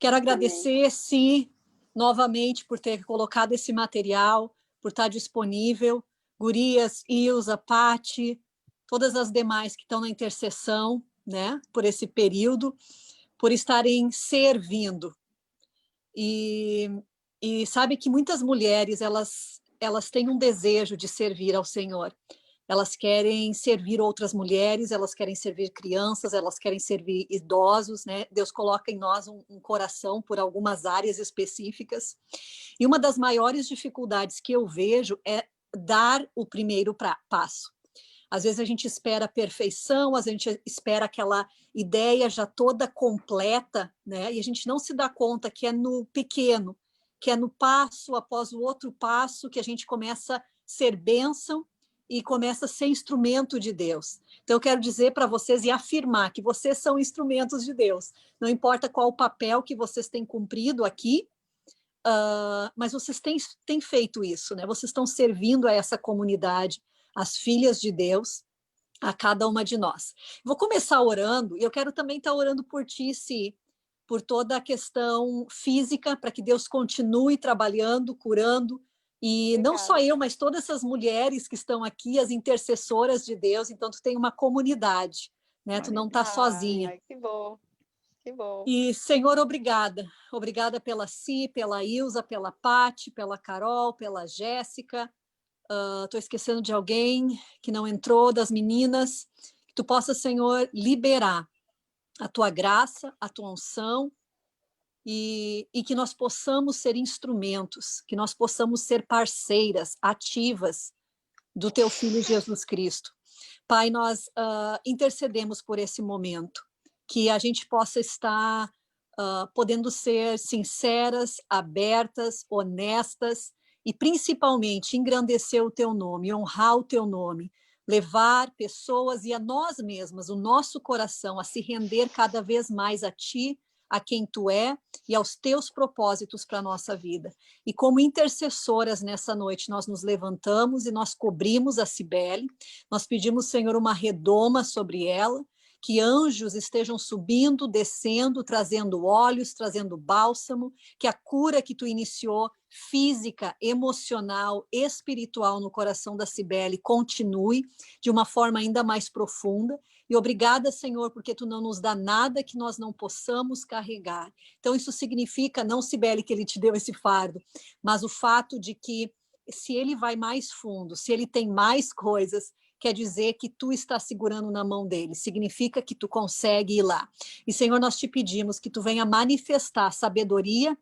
Quero Amém. agradecer, Si, novamente, por ter colocado esse material, por estar disponível. Gurias, Ilza, Pati, todas as demais que estão na intercessão, né, por esse período, por estarem servindo. E sabe que muitas mulheres, elas têm um desejo de servir ao Senhor. Elas querem servir outras mulheres, elas querem servir crianças, elas querem servir idosos, né? Deus coloca em nós um coração por algumas áreas específicas. E uma das maiores dificuldades que eu vejo é dar o primeiro passo. Às vezes a gente espera a perfeição, a gente espera aquela ideia já toda completa, né? E a gente não se dá conta que é no pequeno, que é no passo após o outro passo que a gente começa a ser bênção e começa a ser instrumento de Deus. Então eu quero dizer para vocês e afirmar que vocês são instrumentos de Deus. Não importa qual o papel que vocês têm cumprido aqui, mas vocês têm feito isso, né? Vocês estão servindo a essa comunidade, as filhas de Deus, a cada uma de nós. Vou começar orando, e eu quero também estar orando por ti, Si, por toda a questão física, para que Deus continue trabalhando, curando, e não só Obrigada. eu, mas todas essas mulheres que estão aqui, as intercessoras de Deus, então tu tem uma comunidade, né? Tu não está sozinha. Ai, que bom, que bom. E, Senhor, obrigada. Obrigada pela Si, pela Ilza, pela Pati, pela Carol, pela Jéssica. Estou esquecendo de alguém que não entrou, das meninas. Que tu possa, Senhor, liberar a tua graça, a tua unção, e que nós possamos ser instrumentos, que nós possamos ser parceiras ativas do teu Filho Jesus Cristo. Pai, nós intercedemos por esse momento, que a gente possa estar podendo ser sinceras, abertas, honestas e principalmente engrandecer o teu nome, honrar o teu nome, levar pessoas e a nós mesmas, o nosso coração, a se render cada vez mais a ti, a quem tu é e aos teus propósitos para a nossa vida. E como intercessoras nessa noite, nós nos levantamos e nós cobrimos a Cibele, nós pedimos, Senhor, uma redoma sobre ela, que anjos estejam subindo, descendo, trazendo óleos, trazendo bálsamo, que a cura que tu iniciou, física, emocional, espiritual no coração da Cibele continue de uma forma ainda mais profunda. E obrigada, Senhor, porque tu não nos dá nada que nós não possamos carregar. Então isso significa, não, Cibele, que ele te deu esse fardo, mas o fato de que se ele vai mais fundo, se ele tem mais coisas, quer dizer que tu está segurando na mão dele, significa que tu consegue ir lá. E, Senhor, nós te pedimos que tu venha manifestar sabedoria,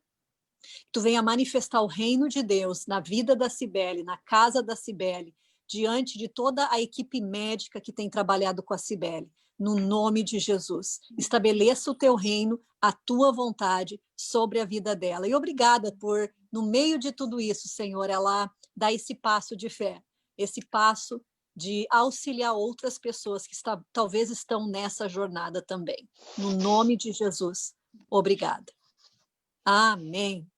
que tu venha manifestar o reino de Deus na vida da Cibele, na casa da Cibele, diante de toda a equipe médica que tem trabalhado com a Cibele. No nome de Jesus, estabeleça o teu reino, a tua vontade sobre a vida dela. E obrigada por, no meio de tudo isso, Senhor, ela dar esse passo de fé, esse passo de auxiliar outras pessoas que talvez estão nessa jornada também. No nome de Jesus, obrigada. Amém.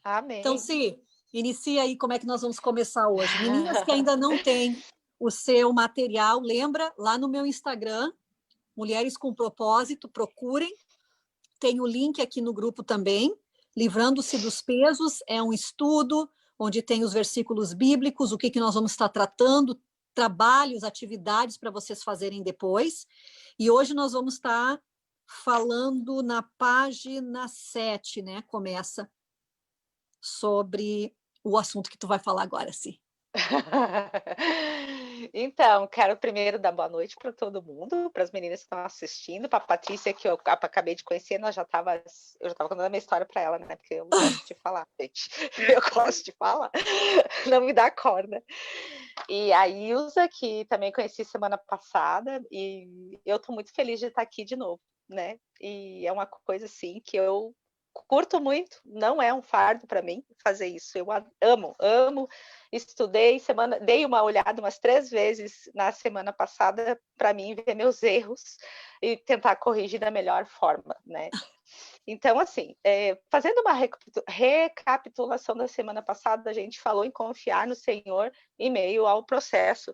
Então, Amém. Si, inicia aí como é que nós vamos começar hoje. Meninas que ainda não têm o seu material, lembra, lá no meu Instagram, Mulheres com Propósito, procurem. Tem o link aqui no grupo também. Livrando-se dos pesos é um estudo onde tem os versículos bíblicos, o que nós vamos estar tratando, trabalhos, atividades para vocês fazerem depois. E hoje nós vamos estar falando na página 7, né? Começa sobre o assunto que tu vai falar agora, Si. Então, quero primeiro dar boa noite para todo mundo, para as meninas que estão assistindo, para a Patrícia, que eu acabei de conhecer, eu já estava contando a minha história para ela, né? Porque eu gosto de falar, gente. Eu gosto de falar, não me dá corda. E a Ilza, que também conheci semana passada, e eu estou muito feliz de estar aqui de novo, né? E é uma coisa assim que eu curto muito, não é um fardo para mim fazer isso. Eu amo. Estudei dei uma olhada umas 3 vezes na semana passada para mim ver meus erros e tentar corrigir da melhor forma, né? Então, assim, fazendo uma recapitulação da semana passada, a gente falou em confiar no Senhor em meio ao processo.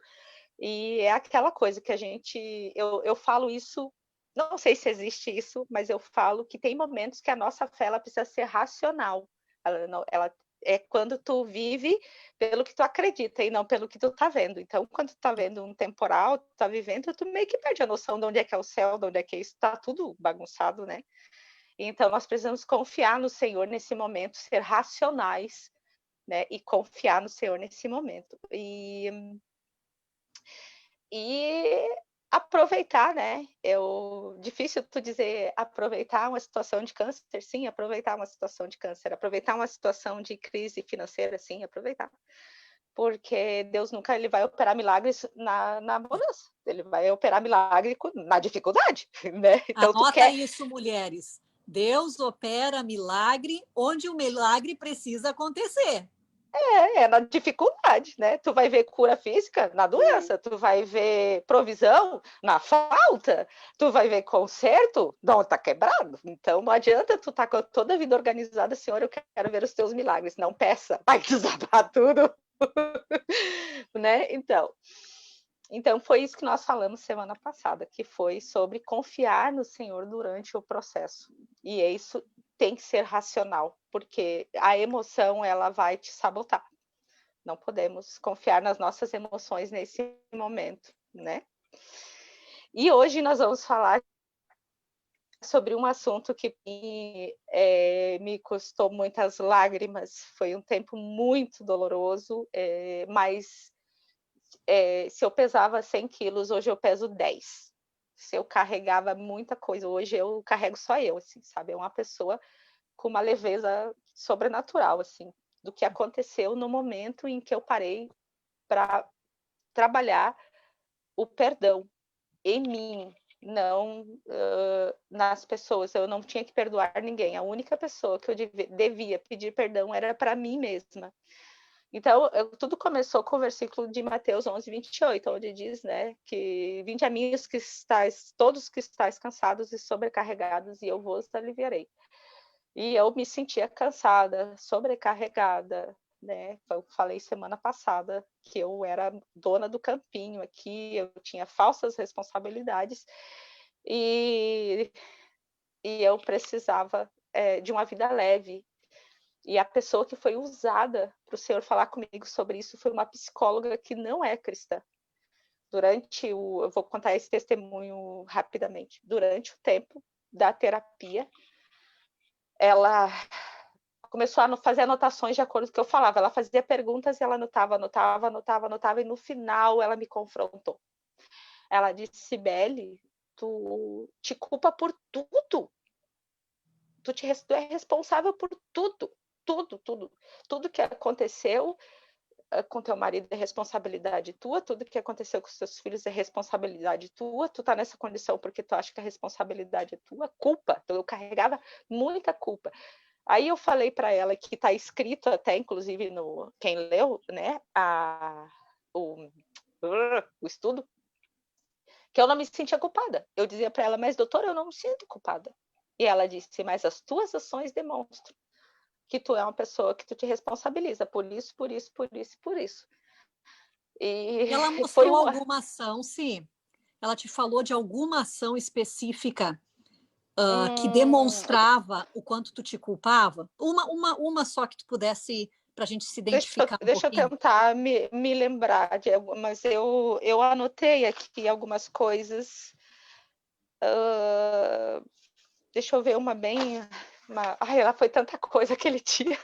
E é aquela coisa que eu falo isso não sei se existe isso, mas eu falo que tem momentos que a nossa fé ela precisa ser racional. Ela é quando tu vive pelo que tu acredita e não pelo que tu tá vendo. Então, quando tu tá vendo um temporal, tu tá vivendo, tu meio que perde a noção de onde é que é o céu, de onde é que é isso, tá tudo bagunçado, né? Então, nós precisamos confiar no Senhor nesse momento, ser racionais, né? E confiar no Senhor nesse momento. E aproveitar, né? Difícil tu dizer aproveitar uma situação de câncer, sim, aproveitar uma situação de câncer, aproveitar uma situação de crise financeira, sim, aproveitar. Porque Deus nunca ele vai operar milagres na bonança, ele vai operar milagre na dificuldade, né? Então tu Anota quer isso, mulheres. Deus opera milagre onde o milagre precisa acontecer. na dificuldade, né? Tu vai ver cura física na doença, tu vai ver provisão na falta, tu vai ver conserto não tá quebrado. Então não adianta tu tá com toda a vida organizada, Senhor, eu quero ver os teus milagres. Não peça, vai desabar tudo, né? Então foi isso que nós falamos semana passada, que foi sobre confiar no Senhor durante o processo. E isso tem que ser racional, porque a emoção ela vai te sabotar. Não podemos confiar nas nossas emoções nesse momento, né? E hoje nós vamos falar sobre um assunto que me custou muitas lágrimas. Foi um tempo muito doloroso, mas se eu pesava 100 quilos, hoje eu peso 10. Se eu carregava muita coisa, hoje eu carrego só eu, assim, sabe? É uma pessoa com uma leveza sobrenatural, assim, do que aconteceu no momento em que eu parei para trabalhar o perdão em mim, não nas pessoas. Eu não tinha que perdoar ninguém. A única pessoa que eu devia pedir perdão era para mim mesma. Então, tudo começou com o versículo de Mateus 11, 28, onde diz, né, que vinde a mim os que estáis, todos que estáis cansados e sobrecarregados, e eu vos aliviarei. E eu me sentia cansada, sobrecarregada, né? Eu falei semana passada que eu era dona do campinho aqui, eu tinha falsas responsabilidades e eu precisava de uma vida leve. E a pessoa que foi usada para o Senhor falar comigo sobre isso foi uma psicóloga que não é cristã. Eu vou contar esse testemunho rapidamente. Durante o tempo da terapia, ela começou a fazer anotações de acordo com o que eu falava. Ela fazia perguntas e ela anotava, e no final ela me confrontou. Ela disse, Cibele, tu te culpa por tudo. Tu é responsável por tudo. Tudo que aconteceu com teu marido é responsabilidade tua, tudo que aconteceu com os teus filhos é responsabilidade tua, tu tá nessa condição porque tu acha que a responsabilidade é tua, culpa. Então eu carregava muita culpa. Aí eu falei para ela que está escrito até, inclusive, no quem leu, né, o estudo, que eu não me sentia culpada. Eu dizia para ela, mas doutora, eu não me sinto culpada. E ela disse, mas as tuas ações demonstram que tu é uma pessoa que tu te responsabiliza por isso, por isso, por isso, por isso. E Ela foi mostrou alguma ação, sim. Ela te falou de alguma ação específica que demonstrava o quanto tu te culpava? Uma só que tu pudesse, para a gente se identificar um deixa eu pouquinho. tentar me lembrar de algumas. Eu anotei aqui algumas coisas. Deixa eu ver uma bem. Ai, ela foi tanta coisa aquele dia.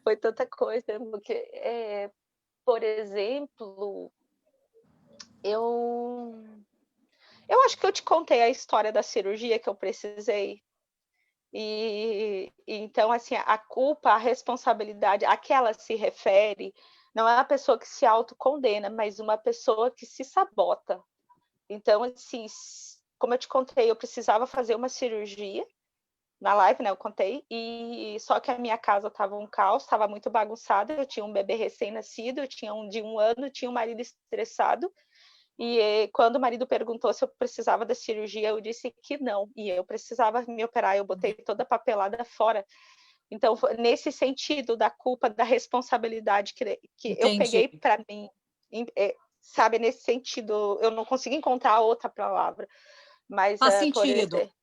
Foi tanta coisa. Porque, por exemplo, eu acho que eu te contei a história da cirurgia que eu precisei. Então, assim, a culpa, a responsabilidade a que ela se refere não é uma pessoa que se autocondena, mas uma pessoa que se sabota. Então, assim, como eu te contei, eu precisava fazer uma cirurgia na live, né? Eu contei, e só que a minha casa estava um caos, estava muito bagunçada. Eu tinha um bebê recém-nascido, eu tinha um de 1 ano, tinha um marido estressado. E quando o marido perguntou se eu precisava da cirurgia, eu disse que não. E eu precisava me operar, eu botei toda a papelada fora. Então, nesse sentido da culpa, da responsabilidade que eu peguei para mim, sabe, nesse sentido, eu não consegui encontrar outra palavra. Mas, Faz por sentido. exemplo...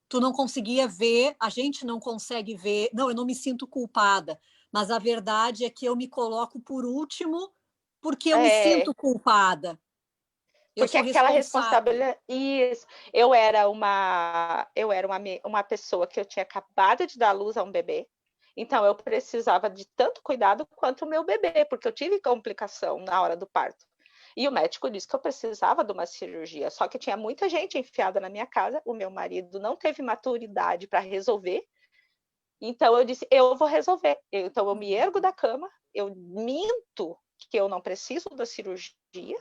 Tu não conseguia ver, a gente não consegue ver. Não, eu não me sinto culpada, mas a verdade é que eu me coloco por último porque eu me sinto culpada. Eu Porque sou aquela responsável. responsabilidade... Isso. Eu era uma pessoa que eu tinha acabado de dar luz a um bebê, então eu precisava de tanto cuidado quanto o meu bebê, porque eu tive complicação na hora do parto. E o médico disse que eu precisava de uma cirurgia, só que tinha muita gente enfiada na minha casa, o meu marido não teve maturidade para resolver, então eu disse, eu vou resolver. Então eu me ergo da cama, eu minto que eu não preciso da cirurgia,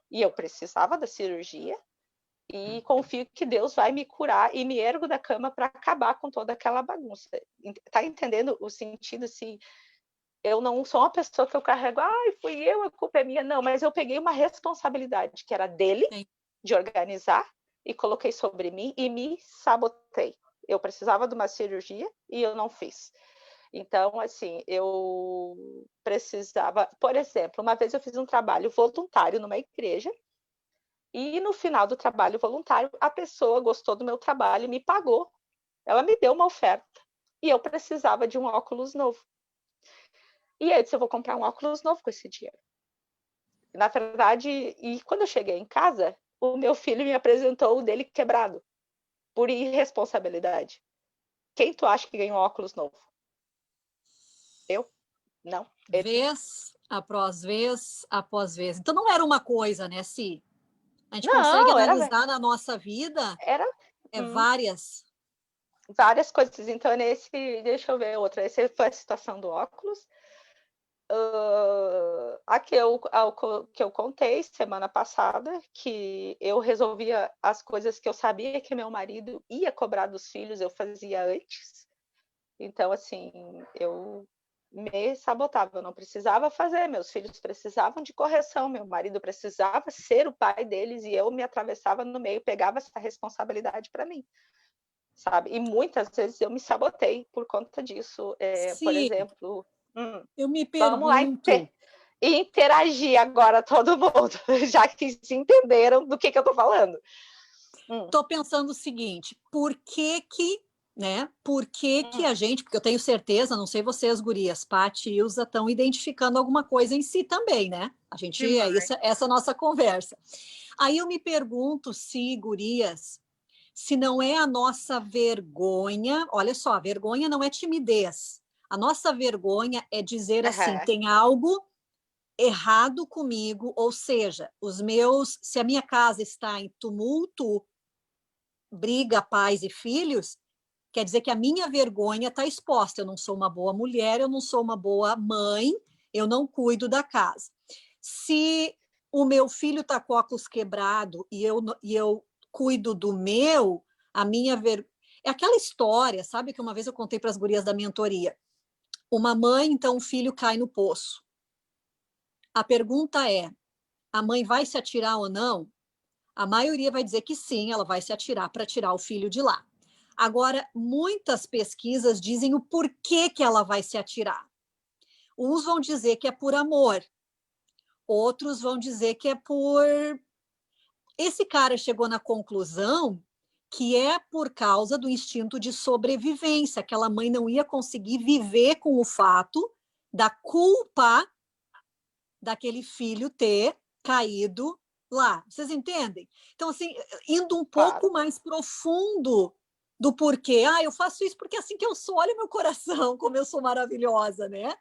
e eu precisava da cirurgia, e confio que Deus vai me curar, e me ergo da cama para acabar com toda aquela bagunça. Tá entendendo o sentido, assim? Eu não sou uma pessoa que eu carrego, fui eu, a culpa é minha. Não, mas eu peguei uma responsabilidade que era dele, Sim. de organizar, e coloquei sobre mim e me sabotei. Eu precisava de uma cirurgia e eu não fiz. Então, assim, eu precisava... Por exemplo, uma vez eu fiz um trabalho voluntário numa igreja, e no final do trabalho voluntário, a pessoa gostou do meu trabalho e me pagou. Ela me deu uma oferta. E eu precisava de um óculos novo. E aí eu disse, eu vou comprar um óculos novo com esse dinheiro. Na verdade, e quando eu cheguei em casa, o meu filho me apresentou o dele quebrado, por irresponsabilidade. Quem tu acha que ganhou óculos novo? Eu? Não. Ele. Vez após vez após vez. Então não era uma coisa, né, Si? A gente consegue Não, analisar na nossa vida era várias. várias coisas. Então, deixa eu ver outra. Essa foi a situação do óculos. A que eu contei semana passada, que eu resolvia as coisas que eu sabia que meu marido ia cobrar dos filhos, eu fazia antes. Então, assim, eu me sabotava, eu não precisava fazer, meus filhos precisavam de correção, meu marido precisava ser o pai deles, e eu me atravessava no meio, pegava essa responsabilidade para mim, sabe? E muitas vezes eu me sabotei por conta disso. Por Si, exemplo, eu me vamos lá pergunto. interagir agora todo mundo, já que se entenderam do que eu estou falando. Estou pensando o seguinte, por que a gente, porque eu tenho certeza, não sei vocês, gurias, Paty e Ilza estão identificando alguma coisa em si também, né? A gente, essa nossa conversa. Aí eu me pergunto se, gurias, se não é a nossa vergonha, olha só, a vergonha não é timidez. A nossa vergonha é dizer assim, tem algo errado comigo, ou seja, se a minha casa está em tumulto, briga, pais e filhos, quer dizer que a minha vergonha está exposta. Eu não sou uma boa mulher, eu não sou uma boa mãe, eu não cuido da casa. Se o meu filho está com óculos quebrado e eu cuido do meu, a minha vergonha. É aquela história, sabe, que uma vez eu contei para as gurias da mentoria. Uma mãe, então, o filho cai no poço. A pergunta é: a mãe vai se atirar ou não? A maioria vai dizer que sim, ela vai se atirar para tirar o filho de lá. Agora, muitas pesquisas dizem o porquê que ela vai se atirar. Uns vão dizer que é por amor, outros vão dizer que é por. Esse cara chegou na conclusão que é por causa do instinto de sobrevivência. Aquela mãe não ia conseguir viver com o fato da culpa daquele filho ter caído lá. Vocês entendem? Então, assim, indo um pouco mais profundo do porquê. Eu faço isso porque é assim que eu sou. Olha meu coração, como eu sou maravilhosa, né?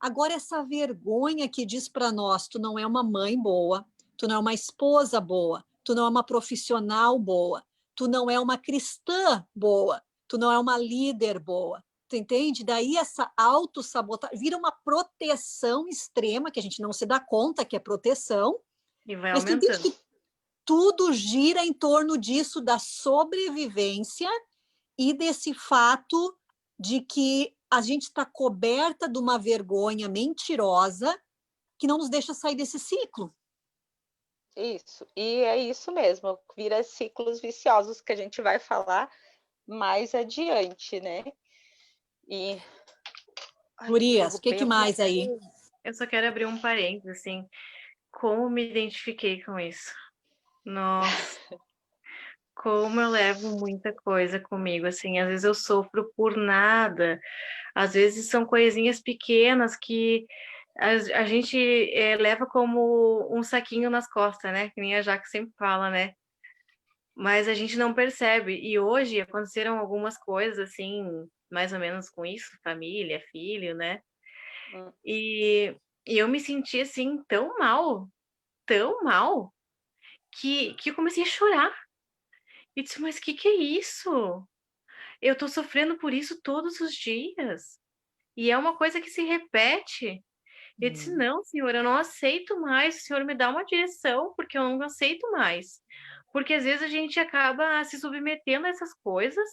Agora, essa vergonha que diz para nós, tu não é uma mãe boa, tu não é uma esposa boa, tu não é uma profissional boa, tu não é uma cristã boa, tu não é uma líder boa. Tu entende? Daí essa autossabotagem vira uma proteção extrema, que a gente não se dá conta que é proteção. E vai mas tu entende aumentando. que tudo gira em torno disso, da sobrevivência e desse fato de que a gente está coberta de uma vergonha mentirosa que não nos deixa sair desse ciclo. Isso, e é isso mesmo, vira ciclos viciosos que a gente vai falar mais adiante, né? E... Gurias, o que mais aí? Eu só quero abrir um parênteses, assim, como me identifiquei com isso. Nossa, Como eu levo muita coisa comigo, assim, às vezes eu sofro por nada, às vezes são coisinhas pequenas que a gente leva como um saquinho nas costas, né? Que nem a Jaque sempre fala, né? Mas a gente não percebe. E hoje aconteceram algumas coisas, assim, mais ou menos com isso, família, filho, né? Hum. E eu me senti, assim, tão mal, que eu comecei a chorar. E disse, mas que é isso? Eu tô sofrendo por isso todos os dias. E é uma coisa que se repete. Eu disse, Hum. não, senhor, eu não aceito mais. O senhor me dá uma direção, porque eu não aceito mais. Porque às vezes a gente acaba se submetendo a essas coisas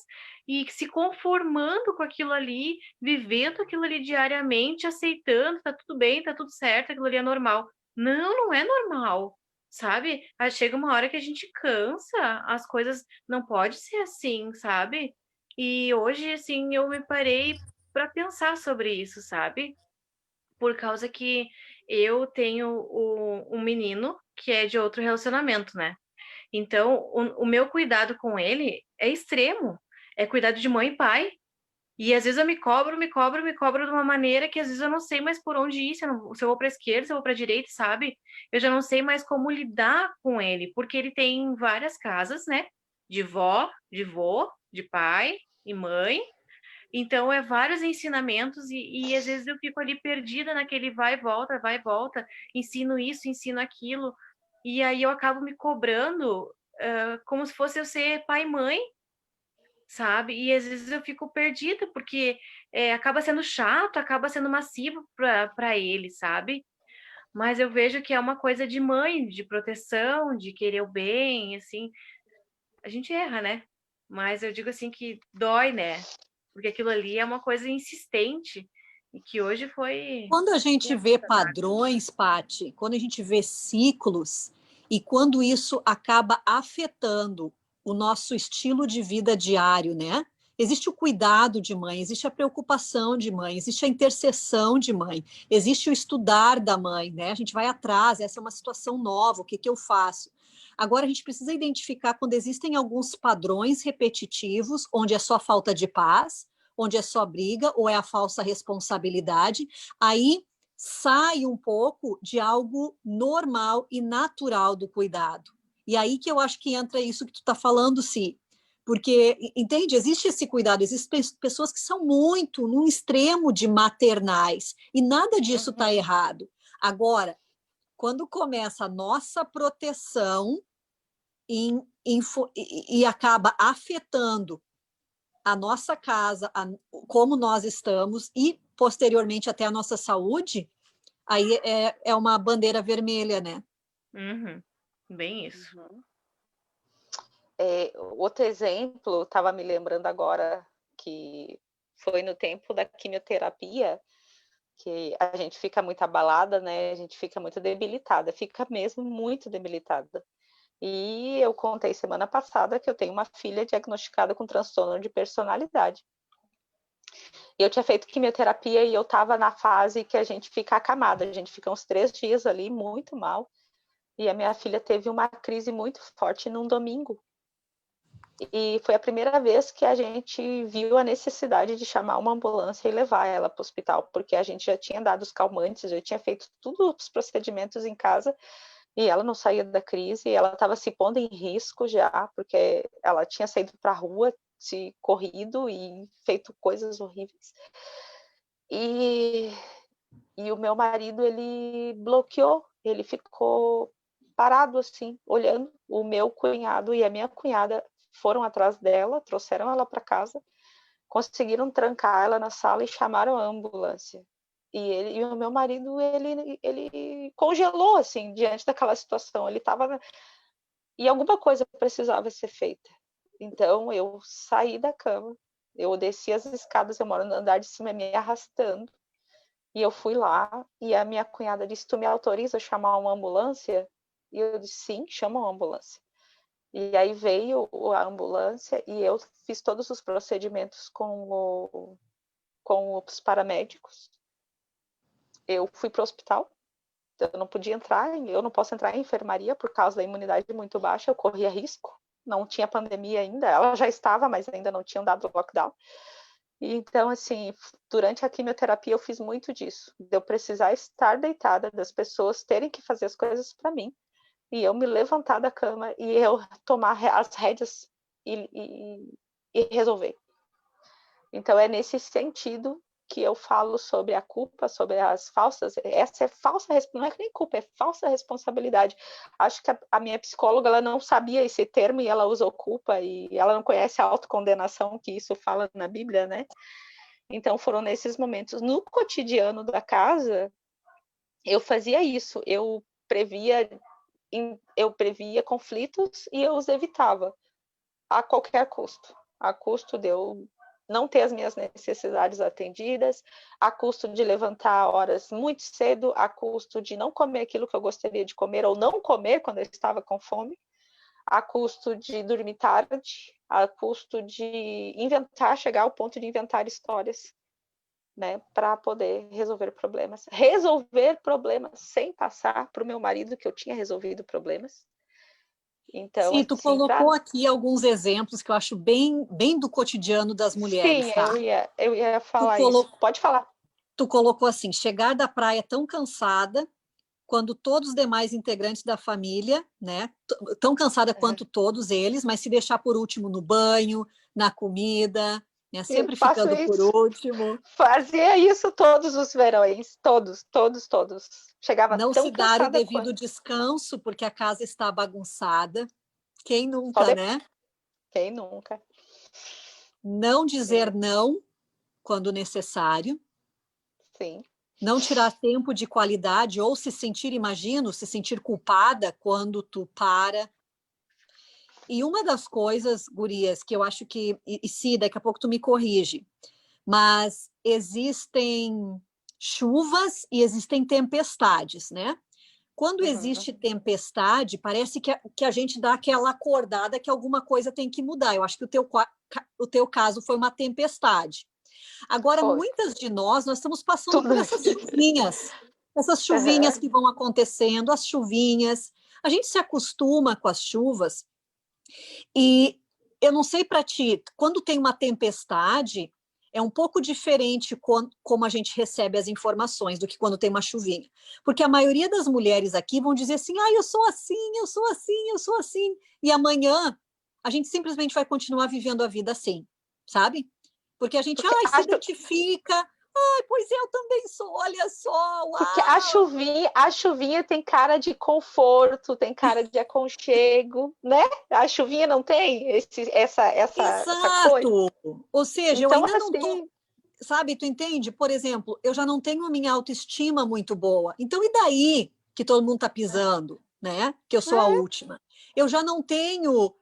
e se conformando com aquilo ali, vivendo aquilo ali diariamente, aceitando, tá tudo bem, tá tudo certo, aquilo ali é normal. Não, não é normal, sabe? Aí chega uma hora que a gente cansa, as coisas não pode ser assim, sabe? E hoje, assim, eu me parei para pensar sobre isso, sabe? Por causa que eu tenho um menino que é de outro relacionamento, né? Então, o meu cuidado com ele é extremo. É cuidado de mãe e pai. E às vezes eu me cobro de uma maneira que às vezes eu não sei mais por onde ir, se eu vou para a esquerda, se eu vou para a direita, sabe? Eu já não sei mais como lidar com ele, porque ele tem várias casas, né? De vó, de vô, de pai e mãe. Então, é vários ensinamentos e às vezes eu fico ali perdida naquele vai e volta, ensino isso, ensino aquilo, e aí eu acabo me cobrando como se fosse eu ser pai e mãe, sabe? E às vezes eu fico perdida, porque acaba sendo chato, acaba sendo massivo para ele, sabe? Mas eu vejo que é uma coisa de mãe, de proteção, de querer o bem, assim. A gente erra, né? Mas eu digo assim que dói, né? Porque aquilo ali é uma coisa insistente e que hoje foi. Quando a gente vê padrões, Pati, quando a gente vê ciclos, e quando isso acaba afetando o nosso estilo de vida diário, né? Existe o cuidado de mãe, existe a preocupação de mãe, existe a intercessão de mãe, existe o estudar da mãe, né? A gente vai atrás, essa é uma situação nova, o que que eu faço? Agora a gente precisa identificar quando existem alguns padrões repetitivos, onde é só falta de paz, onde é só briga ou é a falsa responsabilidade, aí sai um pouco de algo normal e natural do cuidado. E aí que eu acho que entra isso que tu está falando, Si. Porque, entende, existe esse cuidado, existem pessoas que são muito num extremo de maternais, e nada disso está errado. Agora, quando começa a nossa proteção e acaba afetando a nossa casa, como nós estamos e posteriormente até a nossa saúde, aí é uma bandeira vermelha, né? Uhum, bem isso. Uhum. Outro exemplo, estava me lembrando agora que foi no tempo da quimioterapia, que a gente fica muito abalada, né? A gente fica muito debilitada, fica mesmo muito debilitada. E eu contei semana passada que eu tenho uma filha diagnosticada com transtorno de personalidade. Eu tinha feito quimioterapia e eu estava na fase que a gente fica acamada, a gente fica uns 3 dias ali muito mal. E a minha filha teve uma crise muito forte num domingo. E foi a primeira vez que a gente viu a necessidade de chamar uma ambulância e levar ela para o hospital, porque a gente já tinha dado os calmantes, já tinha feito todos os procedimentos em casa e ela não saía da crise, ela estava se pondo em risco já, porque ela tinha saído para a rua, se corrido e feito coisas horríveis. E o meu marido, ele bloqueou, ele ficou parado assim, olhando. O meu cunhado e a minha cunhada foram atrás dela, trouxeram ela para casa, conseguiram trancar ela na sala e chamaram a ambulância. E o meu marido, ele congelou assim diante daquela situação. Ele estava e alguma coisa precisava ser feita. Então eu saí da cama, eu desci as escadas, eu moro no andar de cima, me arrastando. E eu fui lá e a minha cunhada disse: "Tu me autoriza a chamar uma ambulância?" E eu disse: "Sim, chama uma ambulância." E aí veio a ambulância e eu fiz todos os procedimentos com os paramédicos. Eu fui para o hospital, eu não podia entrar, eu não posso entrar em enfermaria por causa da imunidade muito baixa, eu corria risco não tinha pandemia ainda, ela já estava, mas ainda não tinham dado lockdown. Então, assim, durante a quimioterapia eu fiz muito disso, de eu precisar estar deitada, das pessoas terem que fazer as coisas para mim, e eu me levantar da cama e eu tomar as rédeas e resolver. Então, é nesse sentido que eu falo sobre a culpa, sobre as falsas, essa é falsa, não é nem culpa, é falsa responsabilidade. Acho que a minha psicóloga, ela não sabia esse termo e ela usou culpa, e ela não conhece a autocondenação que isso fala na Bíblia, né? Então foram nesses momentos. No cotidiano da casa, eu fazia isso, eu previa conflitos e eu os evitava a qualquer custo. A custo de eu não ter as minhas necessidades atendidas, a custo de levantar horas muito cedo, a custo de não comer aquilo que eu gostaria de comer ou não comer quando eu estava com fome, a custo de dormir tarde, a custo de chegar ao ponto de inventar histórias, né, para poder resolver problemas. Resolver problemas sem passar para o meu marido que eu tinha resolvido problemas. Então, Sim, tu assim, colocou aqui alguns exemplos que eu acho bem, bem do cotidiano das mulheres, sim, tá? eu ia falar isso. Pode falar. Tu colocou assim, chegar da praia tão cansada, quando todos os demais integrantes da família, né, tão cansada quanto todos eles, mas se deixar por último no banho, na comida, né, sempre Faço ficando por isso. último. Fazia isso todos os verões, todos. Chegava Não tão se dar o cansada devido quanto. descanso, porque a casa está bagunçada. Quem Só nunca, de... né? Quem nunca? Não dizer não quando necessário. Sim. Não tirar tempo de qualidade ou se sentir, imagino, se sentir culpada quando tu para. E uma das coisas, gurias, que eu acho que, e se daqui a pouco tu me corrige, mas existem chuvas e existem tempestades, né? Quando existe tempestade, parece que a gente dá aquela acordada que alguma coisa tem que mudar. Eu acho que o teu caso foi uma tempestade. Agora, Foi. muitas de nós estamos passando Tudo. por essas chuvinhas que vão acontecendo, as chuvinhas. A gente se acostuma com as chuvas e eu não sei para ti, quando tem uma tempestade, é um pouco diferente como a gente recebe as informações do que quando tem uma chuvinha. Porque a maioria das mulheres aqui vão dizer assim, eu sou assim, eu sou assim, eu sou assim. E amanhã a gente simplesmente vai continuar vivendo a vida assim, sabe? Porque a gente, Porque se identifica, pois eu também sou, olha só, Porque uau! a chuvinha tem cara de conforto, tem cara de aconchego, né? A chuvinha não tem essa coisa. Exato! Ou seja, eu Então, ainda não estou, assim, sabe, tu entende? Por exemplo, eu já não tenho a minha autoestima muito boa. Então, e daí que todo mundo está pisando, né? Que eu sou a última. Eu já não tenho,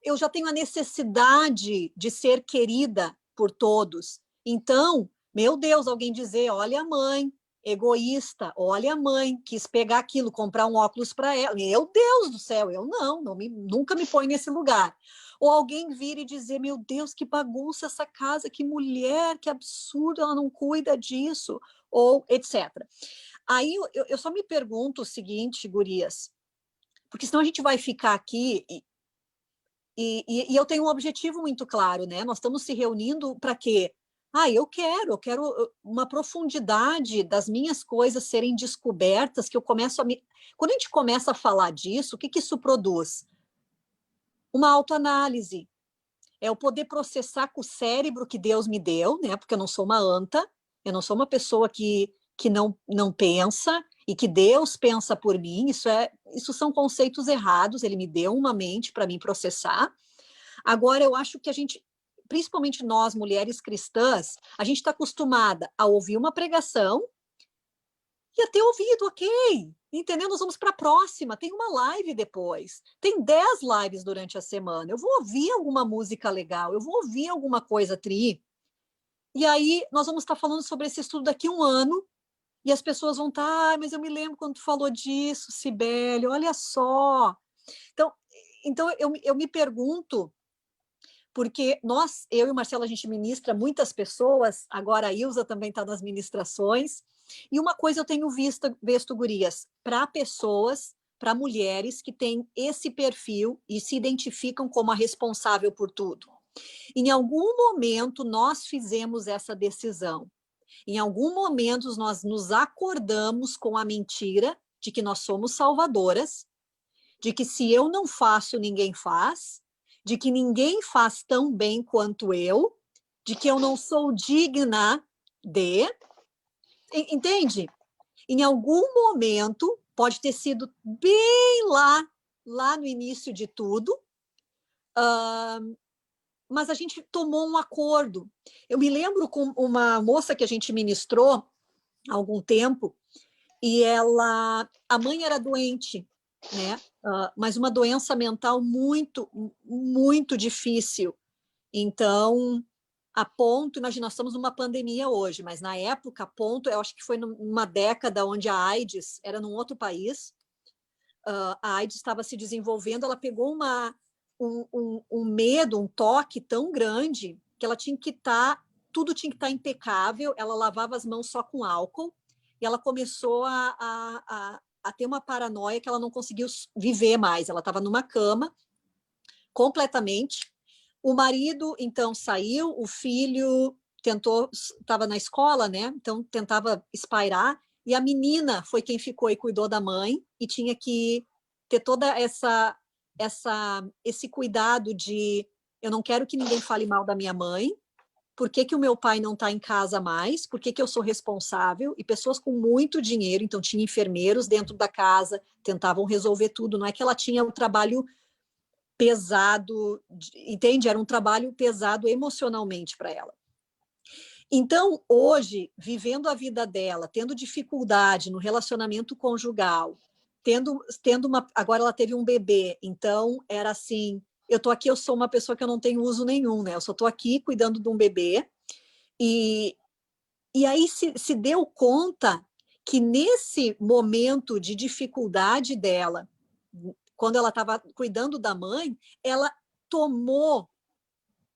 eu já tenho a necessidade de ser querida por todos. Então, meu Deus, alguém dizer, olha a mãe, egoísta, olha a mãe, quis pegar aquilo, comprar um óculos para ela. Meu Deus do céu, eu nunca me ponho nesse lugar. Ou alguém vir e dizer, meu Deus, que bagunça essa casa, que mulher, que absurdo, ela não cuida disso, ou etc. Aí eu só me pergunto o seguinte, gurias, porque senão a gente vai ficar aqui e eu tenho um objetivo muito claro, né? Nós estamos se reunindo para quê? Eu quero uma profundidade das minhas coisas serem descobertas, que eu começo a me... Quando a gente começa a falar disso, o que isso produz? Uma autoanálise. É o poder processar com o cérebro que Deus me deu, né? Porque eu não sou uma anta, eu não sou uma pessoa que não pensa e que Deus pensa por mim. Isso são conceitos errados. Ele me deu uma mente para mim processar. Agora, eu acho que a gente, principalmente nós, mulheres cristãs, a gente está acostumada a ouvir uma pregação e a ter ouvido, ok, entendeu? Nós vamos para a próxima, tem uma live depois, tem 10 lives durante a semana, eu vou ouvir alguma música legal, eu vou ouvir alguma coisa tri, e aí nós vamos estar falando sobre esse estudo daqui a um ano, e as pessoas vão estar, mas eu me lembro quando tu falou disso, Cibele, olha só. Então eu me pergunto, porque eu e o Marcelo, a gente ministra muitas pessoas, agora a Ilza também está nas ministrações, e uma coisa eu tenho visto, gurias, para pessoas, para mulheres que têm esse perfil e se identificam como a responsável por tudo. Em algum momento, nós fizemos essa decisão. Em algum momento, nós nos acordamos com a mentira de que nós somos salvadoras, de que se eu não faço, ninguém faz, de que ninguém faz tão bem quanto eu, de que eu não sou digna de... Entende? Em algum momento, pode ter sido bem lá no início de tudo, mas a gente tomou um acordo. Eu me lembro com uma moça que a gente ministrou há algum tempo, e a mãe era doente, né? Mas uma doença mental muito, muito difícil. Então, a ponto, imagina, nós estamos numa pandemia hoje, mas na época, a ponto, eu acho que foi numa década onde a AIDS era num outro país, a AIDS estava se desenvolvendo, ela pegou um medo, um toque tão grande que ela tinha que tudo tinha que estar impecável, ela lavava as mãos só com álcool, e ela começou a ter uma paranoia que ela não conseguiu viver mais, ela estava numa cama, completamente. O marido, então, saiu, o filho estava na escola, né? Então, tentava espairar, e a menina foi quem ficou e cuidou da mãe, e tinha que ter toda esse cuidado de eu não quero que ninguém fale mal da minha mãe, por que o meu pai não está em casa mais, por que eu sou responsável, e pessoas com muito dinheiro, então tinha enfermeiros dentro da casa, tentavam resolver tudo, não é que ela tinha um trabalho pesado, entende? Era um trabalho pesado emocionalmente para ela. Então, hoje, vivendo a vida dela, tendo dificuldade no relacionamento conjugal, agora ela teve um bebê, então era assim, eu estou aqui, eu sou uma pessoa que eu não tenho uso nenhum, né? Eu só estou aqui cuidando de um bebê, e aí se deu conta que nesse momento de dificuldade dela, quando ela estava cuidando da mãe, ela tomou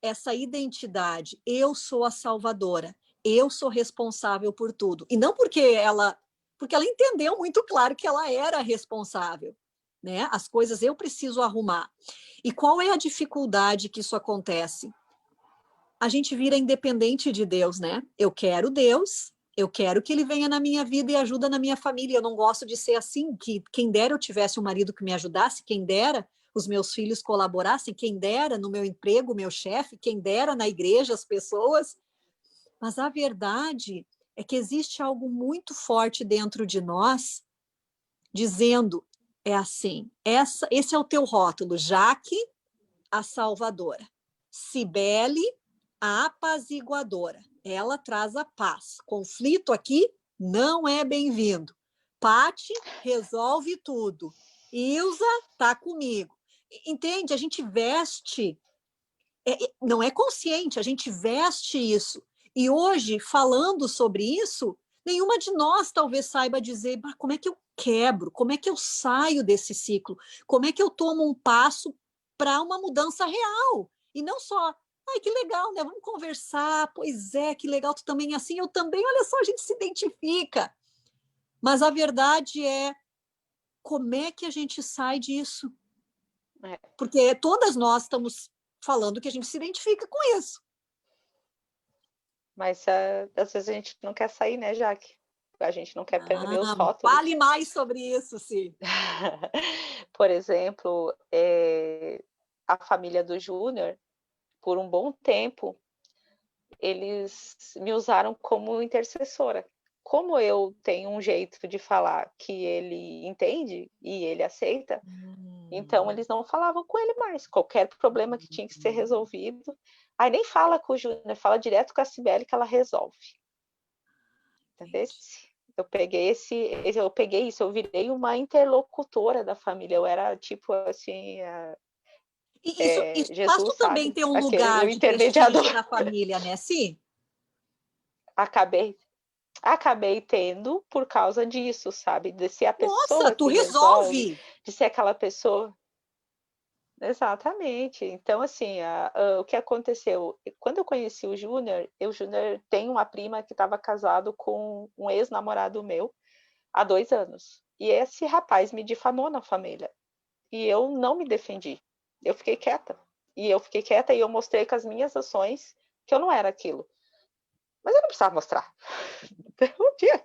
essa identidade. Eu sou a salvadora. Eu sou responsável por tudo. E não porque ela entendeu muito claro que ela era responsável, né? As coisas eu preciso arrumar. E qual é a dificuldade que isso acontece? A gente vira independente de Deus, né? Eu quero Deus, eu quero que ele venha na minha vida e ajuda na minha família. Eu não gosto de ser assim, que quem dera eu tivesse um marido que me ajudasse, quem dera os meus filhos colaborassem, quem dera no meu emprego, o meu chefe, quem dera na igreja as pessoas. Mas a verdade é que existe algo muito forte dentro de nós dizendo, é assim, esse é o teu rótulo, Jaque, a salvadora. Cibele, a apaziguadora. Ela traz a paz. Conflito aqui não é bem-vindo. Pati resolve tudo. Ilza está comigo. Entende? A gente veste, não é consciente, a gente veste isso. E hoje, falando sobre isso, nenhuma de nós talvez saiba dizer como é que eu quebro, como é que eu saio desse ciclo, como é que eu tomo um passo para uma mudança real. E não só, ai, que legal, né? Vamos conversar, pois é, que legal, tu também é assim, eu também, olha só, a gente se identifica. Mas a verdade é, como é que a gente sai disso? Porque todas nós estamos falando que a gente se identifica com isso. Mas às vezes a gente não quer sair, né, Jaque? A gente não quer perder os rótulos. Fale mais sobre isso, sim. Por exemplo, a família do Júnior, por um bom tempo, eles me usaram como intercessora. Como eu tenho um jeito de falar que ele entende e ele aceita, então eles não falavam com ele mais. Qualquer problema que tinha que ser resolvido, aí nem fala com o Júnior, fala direto com a Cibele que ela resolve. Entendeu? Eu peguei isso, eu virei uma interlocutora da família. Eu era tipo assim, Isso faz Jesus, tu também sabe? ter um Aquele, lugar o de intermediador. prestígio na família, né, Si? Acabei tendo por causa disso, sabe? De ser a Nossa, pessoa tu que resolve, resolve! de ser aquela pessoa. Exatamente. Então, assim, o que aconteceu? Quando eu conheci o Júnior tem uma prima que estava casado com um ex-namorado meu há 2 anos. E esse rapaz me difamou na família. E eu não me defendi. Eu fiquei quieta. E eu mostrei com as minhas ações que eu não era aquilo. Mas eu não precisava mostrar. Não tinha,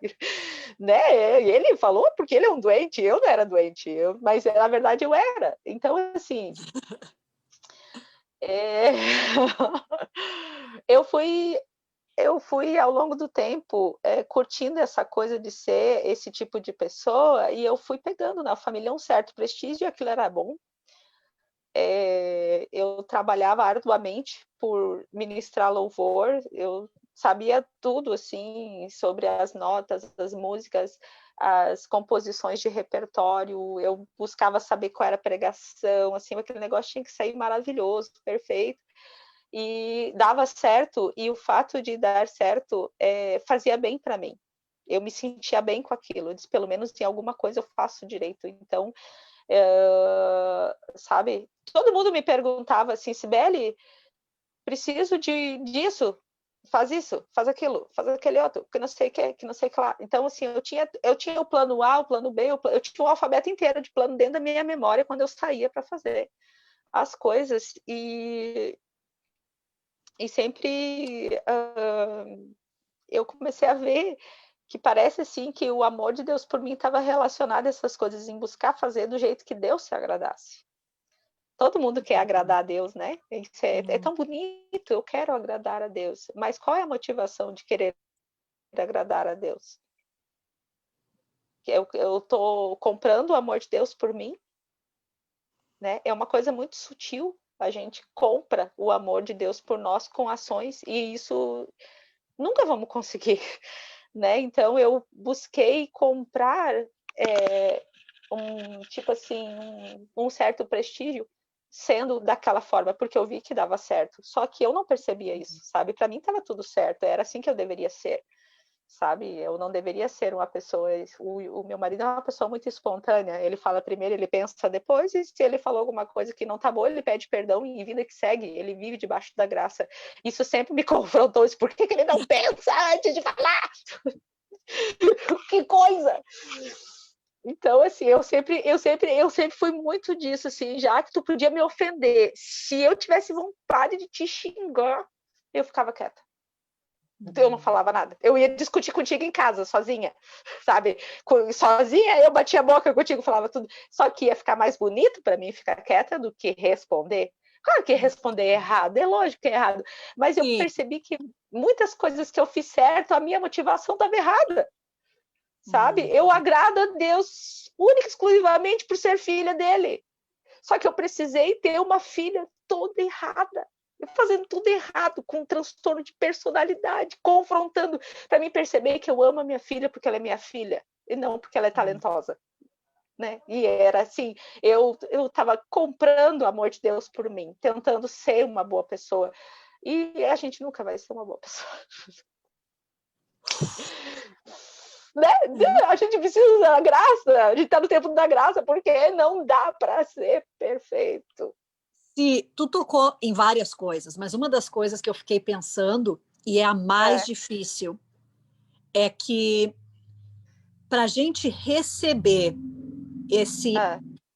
né? Ele falou porque ele é um doente, eu não era doente, mas na verdade eu era. Então, assim, eu fui ao longo do tempo curtindo essa coisa de ser esse tipo de pessoa, e eu fui pegando na família um certo prestígio, e aquilo era bom. Eu trabalhava arduamente por ministrar louvor, eu sabia tudo assim sobre as notas, as músicas, as composições de repertório, eu buscava saber qual era a pregação, assim, aquele negócio tinha que sair maravilhoso, perfeito, e dava certo, e o fato de dar certo fazia bem para mim. Eu me sentia bem com aquilo, eu disse, pelo menos em alguma coisa eu faço direito. Então, sabe, todo mundo me perguntava assim, Cibele, preciso disso, faz isso, faz aquilo, faz aquele outro, que não sei o que não sei o que lá. Então, assim, eu tinha o plano A, o plano B, eu tinha um alfabeto inteiro de plano dentro da minha memória quando eu saía para fazer as coisas, e sempre eu comecei a ver que parece assim que o amor de Deus por mim estava relacionado a essas coisas, em buscar fazer do jeito que Deus se agradasse. Todo mundo quer agradar a Deus, né? Isso é tão bonito, eu quero agradar a Deus. Mas qual é a motivação de querer agradar a Deus? Eu estou comprando o amor de Deus por mim, né? É uma coisa muito sutil. A gente compra o amor de Deus por nós com ações, e isso nunca vamos conseguir, né? Então eu busquei comprar tipo assim, um certo prestígio sendo daquela forma, porque eu vi que dava certo. Só que eu não percebia isso, sabe? Para mim estava tudo certo, era assim que eu deveria ser, sabe? Eu não deveria ser uma pessoa. O meu marido é uma pessoa muito espontânea. Ele fala primeiro, ele pensa depois, e se ele falou alguma coisa que não tá boa, ele pede perdão, e vida que segue. Ele vive debaixo da graça. Isso sempre me confrontou. Por que ele não pensa antes de falar? Que coisa! Então, assim, eu sempre fui muito disso, assim, já que tu podia me ofender, se eu tivesse vontade de te xingar, eu ficava quieta. Eu não falava nada. Eu ia discutir contigo em casa, sozinha, sabe? Sozinha, eu batia a boca contigo, falava tudo. Só que ia ficar mais bonito para mim ficar quieta do que responder. Claro que responder é errado, é lógico que é errado. Mas eu percebi que muitas coisas que eu fiz certo, a minha motivação estava errada. Sabe? Eu agrado a Deus única e exclusivamente por ser filha dele. Só que eu precisei ter uma filha toda errada, fazendo tudo errado, com um transtorno de personalidade, confrontando, para mim perceber que eu amo a minha filha porque ela é minha filha, e não porque ela é talentosa. Né? E era assim, eu estava comprando o amor de Deus por mim, tentando ser uma boa pessoa. E a gente nunca vai ser uma boa pessoa. Né? A gente precisa da graça, a gente está no tempo da graça, porque não dá para ser perfeito. Se tu tocou em várias coisas, mas uma das coisas que eu fiquei pensando, e é a mais difícil, é que para a gente receber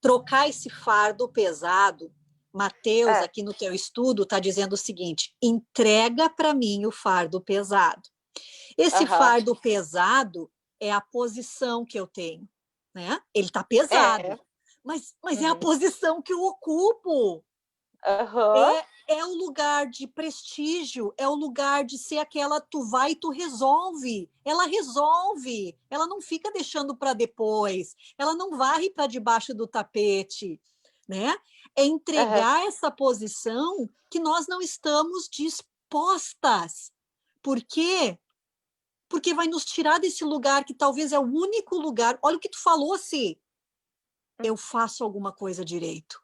trocar esse fardo pesado, Mateus, aqui no teu estudo, está dizendo o seguinte: entrega para mim o fardo pesado. Esse fardo pesado é a posição que eu tenho, né? Ele está pesado, mas é a posição que eu ocupo. É o lugar de prestígio, é o lugar de ser aquela, tu vai e tu resolve. Ela resolve, ela não fica deixando para depois, ela não varre para debaixo do tapete, né? É entregar essa posição que nós não estamos dispostas. Por quê? Porque vai nos tirar desse lugar que talvez é o único lugar. Olha o que tu falou, assim. Eu faço alguma coisa direito.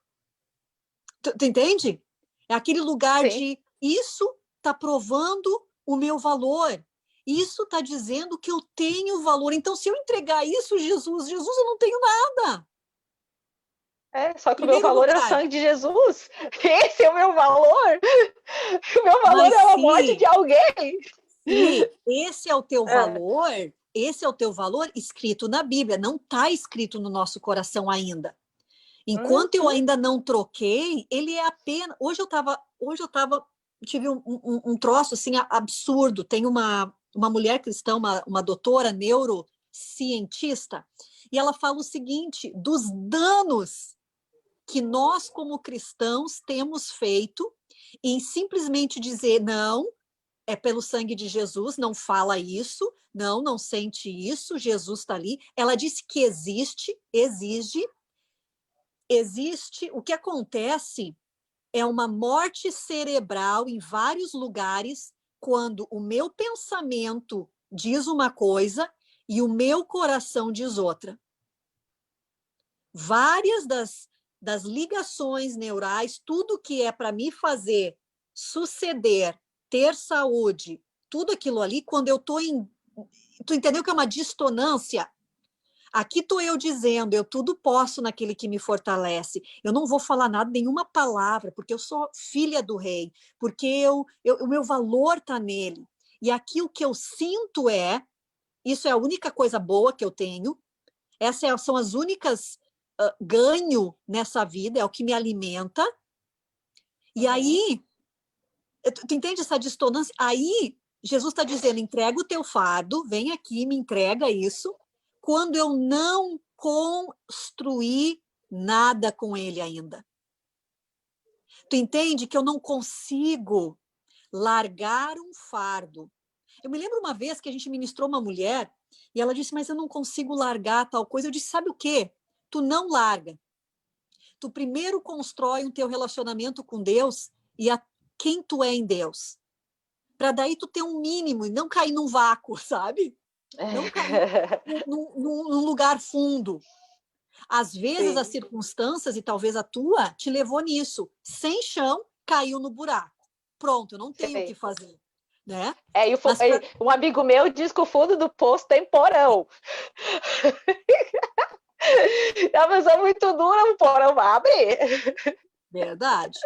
Tu entende? É aquele lugar de isso está provando o meu valor. Isso está dizendo que eu tenho valor. Então, se eu entregar isso, Jesus, eu não tenho nada. Só que primeiro o meu valor é o sangue de Jesus. Esse é o meu valor. O meu valor é a morte de alguém. E esse é o teu valor, esse é o teu valor escrito na Bíblia, não está escrito no nosso coração ainda. Enquanto eu ainda não troquei, ele é apenas... Hoje eu tive um troço assim absurdo. Tem uma mulher cristã, uma doutora neurocientista, e ela fala o seguinte, dos danos que nós, como cristãos, temos feito em simplesmente dizer, não, é pelo sangue de Jesus, não fala isso, não sente isso, Jesus está ali. Ela disse que existe, o que acontece é uma morte cerebral em vários lugares quando o meu pensamento diz uma coisa e o meu coração diz outra. Várias das ligações neurais, tudo que é para me fazer suceder, ter saúde, tudo aquilo ali, quando eu estou em... Tu entendeu que é uma dissonância? Aqui estou eu dizendo, eu tudo posso naquele que me fortalece. Eu não vou falar nada, nenhuma palavra, porque eu sou filha do rei, porque o meu valor está nele. E aqui o que eu sinto isso é a única coisa boa que eu tenho, são as únicas ganho nessa vida, é o que me alimenta. E aí, tu entende essa dissonância? Aí, Jesus está dizendo, entrega o teu fardo, vem aqui, me entrega isso, quando eu não construí nada com ele ainda. Tu entende que eu não consigo largar um fardo. Eu me lembro uma vez que a gente ministrou uma mulher e ela disse, mas eu não consigo largar tal coisa. Eu disse, sabe o quê? Tu não larga. Tu primeiro constrói o teu relacionamento com Deus e quem tu é em Deus. Para daí tu ter um mínimo e não cair num vácuo, sabe? Não cair num lugar fundo. Às vezes as circunstâncias, e talvez a tua, te levou nisso. Sem chão, caiu no buraco. Pronto, eu não tenho o que fazer. Né? Um amigo meu diz que o fundo do poço tem porão. É uma pessoa muito dura, o porão vai abrir. Verdade.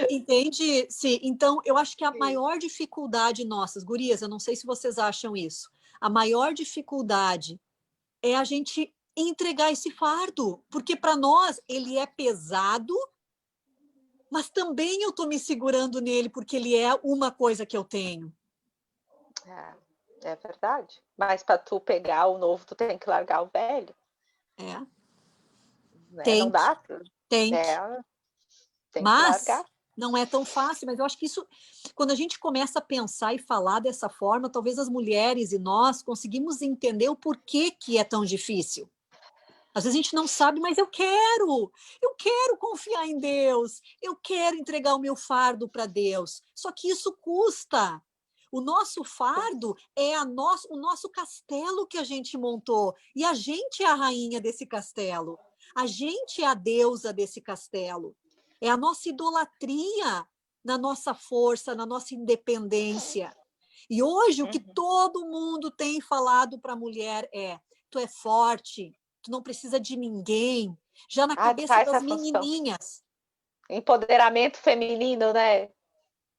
Entende? Sim. Então, eu acho que a maior dificuldade nossas, gurias, eu não sei se vocês acham isso, a maior dificuldade é a gente entregar esse fardo, porque para nós ele é pesado, mas também eu estou me segurando nele porque ele é uma coisa que eu tenho. É verdade. Mas para tu pegar o novo, tu tem que largar o velho. Né? Não dá? Tem que largar. Não é tão fácil, mas eu acho que isso, quando a gente começa a pensar e falar dessa forma, talvez as mulheres e nós conseguimos entender o porquê que é tão difícil. Às vezes a gente não sabe, mas eu quero confiar em Deus, eu quero entregar o meu fardo para Deus, só que isso custa. O nosso fardo é o nosso castelo que a gente montou, e a gente é a rainha desse castelo, a gente é a deusa desse castelo. É a nossa idolatria na nossa força, na nossa independência. E hoje o que todo mundo tem falado para a mulher é: tu é forte, tu não precisa de ninguém. Já na cabeça das menininhas. Empoderamento feminino, né?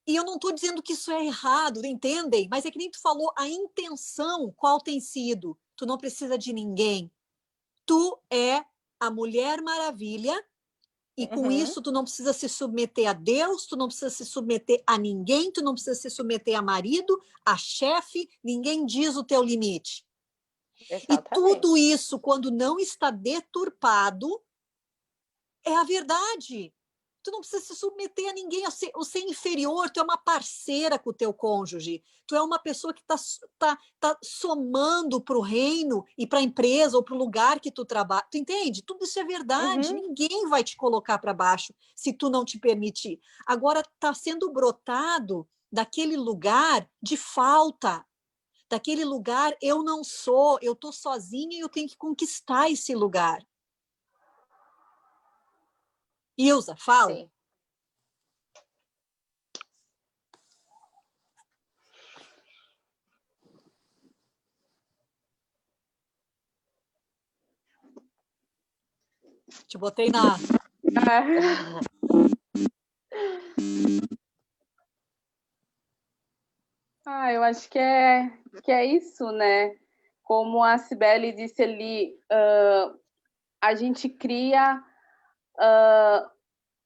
E eu não estou dizendo que isso é errado, entendem? Mas é que nem tu falou, a intenção qual tem sido? Tu não precisa de ninguém. Tu é a Mulher Maravilha. E com isso, tu não precisa se submeter a Deus, tu não precisa se submeter a ninguém, tu não precisa se submeter a marido, a chefe, ninguém diz o teu limite. Exatamente. E tudo isso, quando não está deturpado, é a verdade. Tu não precisa se submeter a ninguém, o ser inferior, tu é uma parceira com o teu cônjuge, tu é uma pessoa que tá somando para o reino e para a empresa ou para o lugar que tu trabalha, tu entende? Tudo isso é verdade, ninguém vai te colocar para baixo se tu não te permitir. Agora está sendo brotado daquele lugar de falta, daquele lugar eu não sou, eu estou sozinha e eu tenho que conquistar esse lugar. Ilza, fala. Sim. Te botei na... acho que é isso, né? Como a Cibele disse ali, a gente cria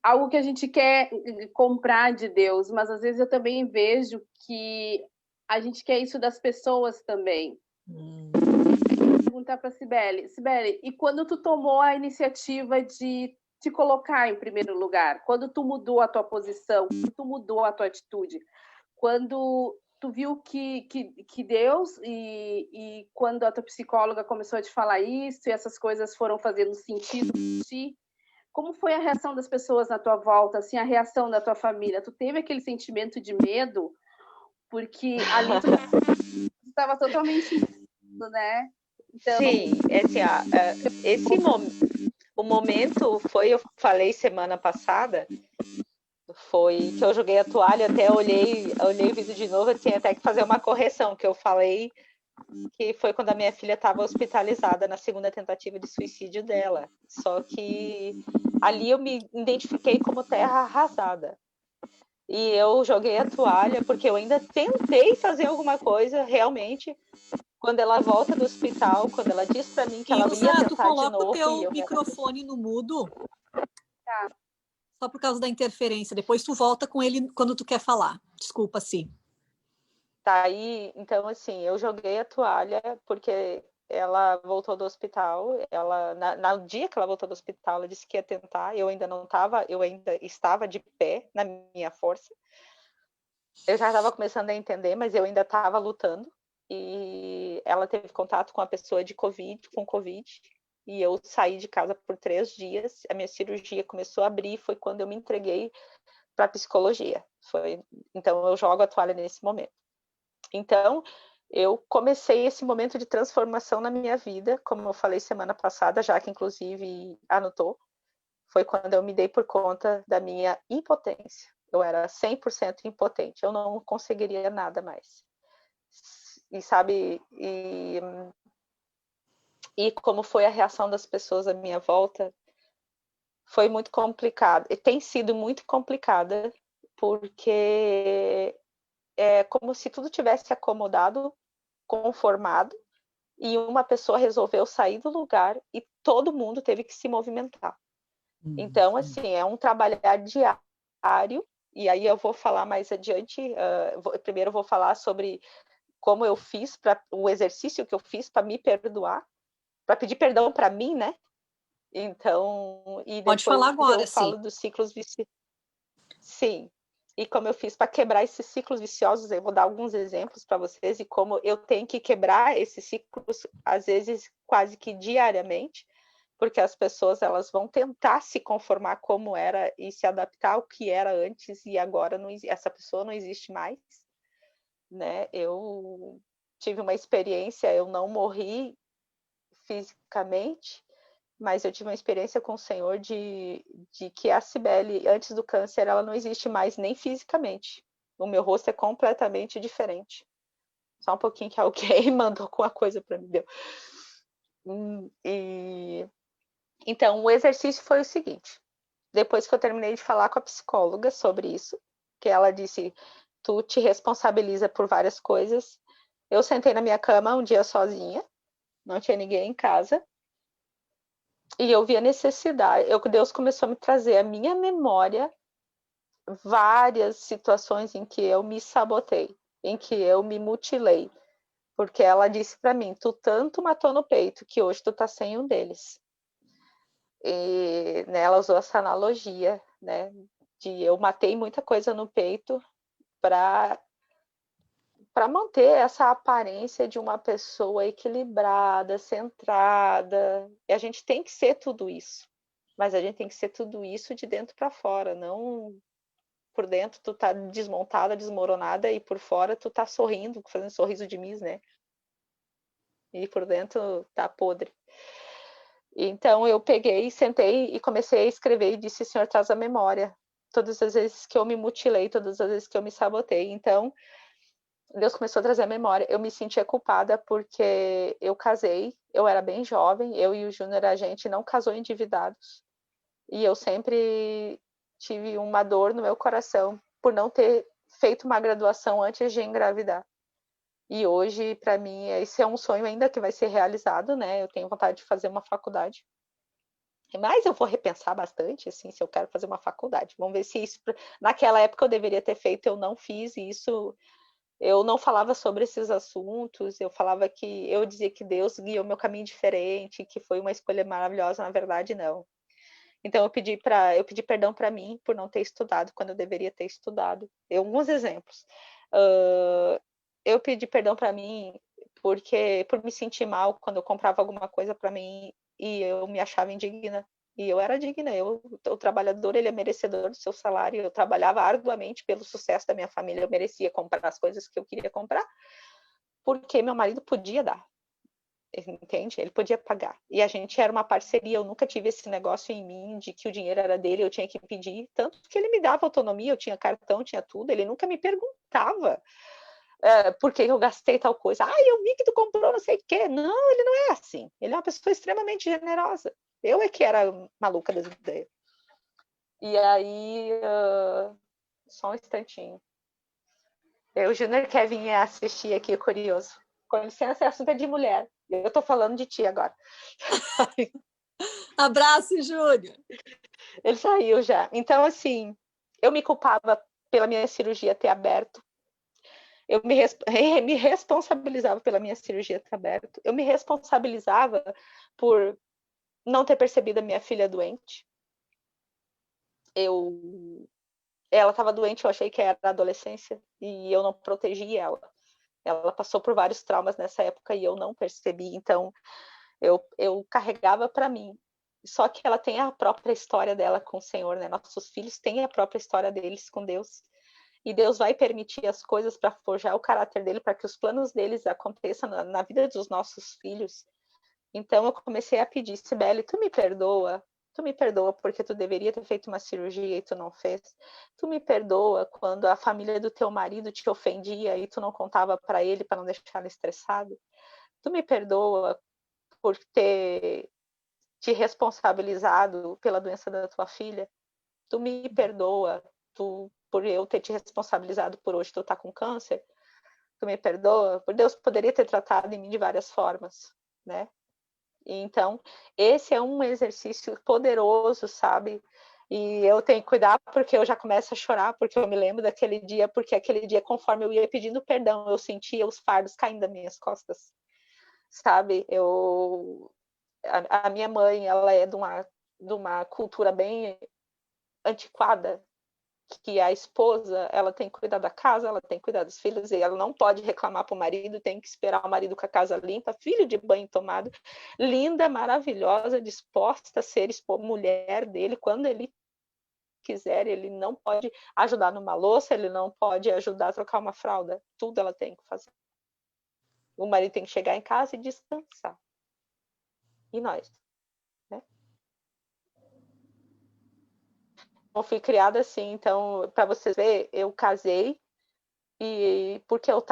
algo que a gente quer comprar de Deus, mas às vezes eu também vejo que a gente quer isso das pessoas também. Vou perguntar para Cibele, e quando tu tomou a iniciativa de te colocar em primeiro lugar, quando tu mudou a tua posição, quando tu mudou a tua atitude, quando tu viu que Deus e quando a tua psicóloga começou a te falar isso e essas coisas foram fazendo sentido para ti, como foi a reação das pessoas na tua volta, assim, a reação da tua família? Tu teve aquele sentimento de medo? Porque ali tu estava totalmente, né? Então... Sim, o momento foi, eu falei semana passada, foi que eu joguei a toalha, até olhei o vídeo de novo, eu tinha até que fazer uma correção, que eu falei que foi quando a minha filha estava hospitalizada na segunda tentativa de suicídio dela. Só que ali eu me identifiquei como terra arrasada. E eu joguei a toalha, porque eu ainda tentei fazer alguma coisa, realmente. Quando ela volta do hospital, quando ela diz para mim que ela ia tentar tu coloca de novo... o teu microfone no mudo. Tá. Só por causa da interferência. Depois tu volta com ele quando tu quer falar. Desculpa, sim. Tá aí, então assim, eu joguei a toalha porque ela voltou do hospital, no dia que ela voltou do hospital, ela disse que ia tentar, eu ainda estava de pé na minha força. Eu já estava começando a entender, mas eu ainda estava lutando. E ela teve contato com a pessoa com Covid, e eu saí de casa por 3 dias. A minha cirurgia começou a abrir, foi quando eu me entreguei para a psicologia. Então eu jogo a toalha nesse momento. Então, eu comecei esse momento de transformação na minha vida, como eu falei semana passada, já que inclusive anotou, foi quando eu me dei por conta da minha impotência. Eu era 100% impotente, eu não conseguiria nada mais. E sabe, e como foi a reação das pessoas à minha volta, foi muito complicado. E tem sido muito complicada, porque é como se tudo tivesse acomodado, conformado, e uma pessoa resolveu sair do lugar e todo mundo teve que se movimentar. Então, assim, é um trabalhar diário, e aí eu vou falar mais adiante. Primeiro eu vou falar sobre como eu fiz, o exercício que eu fiz para me perdoar, para pedir perdão para mim, né? Então, e Pode depois falar agora, eu falo sim. dos ciclos viciosos. Sim. E como eu fiz para quebrar esses ciclos viciosos, eu vou dar alguns exemplos para vocês e como eu tenho que quebrar esses ciclos, às vezes quase que diariamente, porque as pessoas elas vão tentar se conformar como era e se adaptar ao que era antes, e agora essa pessoa não existe mais, né? Eu tive uma experiência, eu não morri fisicamente, mas eu tive uma experiência com o Senhor de que a Cibele, antes do câncer, ela não existe mais nem fisicamente. O meu rosto é completamente diferente. Só um pouquinho que alguém mandou com a coisa para mim. Deu. Então, o exercício foi o seguinte. Depois que eu terminei de falar com a psicóloga sobre isso, que ela disse, tu te responsabiliza por várias coisas. Eu sentei na minha cama um dia sozinha, não tinha ninguém em casa, e eu vi a necessidade, Deus começou a me trazer à minha memória várias situações em que eu me sabotei, em que eu me mutilei, porque ela disse para mim, tu tanto matou no peito que hoje tu tá sem um deles. E né, ela usou essa analogia, né, de eu matei muita coisa no peito para manter essa aparência de uma pessoa equilibrada, centrada. E a gente tem que ser tudo isso, mas a gente tem que ser tudo isso de dentro para fora, não por dentro tu tá desmontada, desmoronada, e por fora tu tá sorrindo, fazendo sorriso de Miss, né? E por dentro tá podre. Então eu peguei, sentei e comecei a escrever e disse, Senhor, traz a memória. Todas as vezes que eu me mutilei, todas as vezes que eu me sabotei. Então, Deus começou a trazer a memória. Eu me sentia culpada porque eu casei, eu era bem jovem, eu e o Júnior, a gente não casou endividados. E eu sempre tive uma dor no meu coração por não ter feito uma graduação antes de engravidar. E hoje, para mim, esse é um sonho ainda que vai ser realizado, né? Eu tenho vontade de fazer uma faculdade. Mas eu vou repensar bastante, assim, se eu quero fazer uma faculdade. Vamos ver se isso... Naquela época eu deveria ter feito, eu não fiz, e isso... Eu não falava sobre esses assuntos, eu dizia que Deus guiou meu caminho diferente, que foi uma escolha maravilhosa, na verdade, não. Então eu pedi perdão para mim por não ter estudado quando eu deveria ter estudado. Alguns exemplos. Eu pedi perdão para mim por me sentir mal quando eu comprava alguma coisa para mim e eu me achava indigna. E eu era digna, o trabalhador, ele é merecedor do seu salário, eu trabalhava arduamente pelo sucesso da minha família, eu merecia comprar as coisas que eu queria comprar, porque meu marido podia dar, entende? Ele podia pagar. E a gente era uma parceria, eu nunca tive esse negócio em mim de que o dinheiro era dele, eu tinha que pedir, tanto que ele me dava autonomia, eu tinha cartão, tinha tudo, ele nunca me perguntava por que eu gastei tal coisa. Eu vi que tu comprou não sei o quê. Não, ele não é assim. Ele é uma pessoa extremamente generosa. Eu é que era maluca das ideias. E aí, só um instantinho. O Júnior quer vir assistir aqui, curioso. Com licença, é assunto de mulher. Eu tô falando de ti agora. Abraço, Júnior. Ele saiu já. Então, assim, eu me culpava pela minha cirurgia ter aberto. Eu me responsabilizava pela minha cirurgia ter aberto. Eu me responsabilizava por não ter percebido a minha filha doente. Ela estava doente, eu achei que era adolescência e eu não protegi ela. Ela passou por vários traumas nessa época e eu não percebi. Então, eu carregava para mim. Só que ela tem a própria história dela com o Senhor, né? Nossos filhos têm a própria história deles com Deus. E Deus vai permitir as coisas para forjar o caráter dele, para que os planos deles aconteçam na vida dos nossos filhos. Então eu comecei a pedir, Sibeli, tu me perdoa porque tu deveria ter feito uma cirurgia e tu não fez. Tu me perdoa quando a família do teu marido te ofendia e tu não contava para ele para não deixar ele estressado. Tu me perdoa por ter te responsabilizado pela doença da tua filha. Tu me perdoa por eu ter te responsabilizado por hoje tu tá com câncer. Tu me perdoa, por Deus poderia ter tratado em mim de várias formas, né? Então, esse é um exercício poderoso, sabe? E eu tenho que cuidar porque eu já começo a chorar, porque eu me lembro daquele dia, porque aquele dia, conforme eu ia pedindo perdão, eu sentia os fardos caindo das minhas costas, sabe? A minha mãe, ela é de uma cultura bem antiquada, que a esposa, ela tem que cuidar da casa, ela tem que cuidar dos filhos, e ela não pode reclamar para o marido, tem que esperar o marido com a casa limpa, filho de banho tomado, linda, maravilhosa, disposta a ser mulher dele quando ele quiser. Ele não pode ajudar numa louça, ele não pode ajudar a trocar uma fralda, tudo ela tem que fazer. O marido tem que chegar em casa e descansar. E nós? Eu fui criada assim, então, para vocês verem, eu casei e porque eu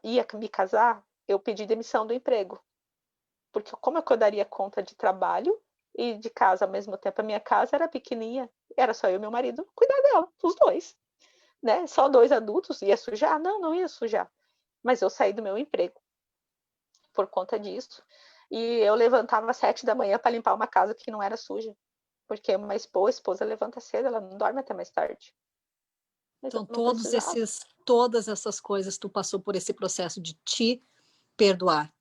ia me casar, eu pedi demissão do emprego. Porque como é que eu daria conta de trabalho e de casa ao mesmo tempo? A minha casa era pequenininha, era só eu e meu marido cuidar dela, os dois, né? Só 2 adultos, ia sujar? Não ia sujar. Mas eu saí do meu emprego por conta disso. E eu levantava às 7 da manhã para limpar uma casa que não era suja. Porque uma esposa levanta cedo, ela não dorme até mais tarde. Mas então, todas essas coisas, tu passou por esse processo de te perdoar.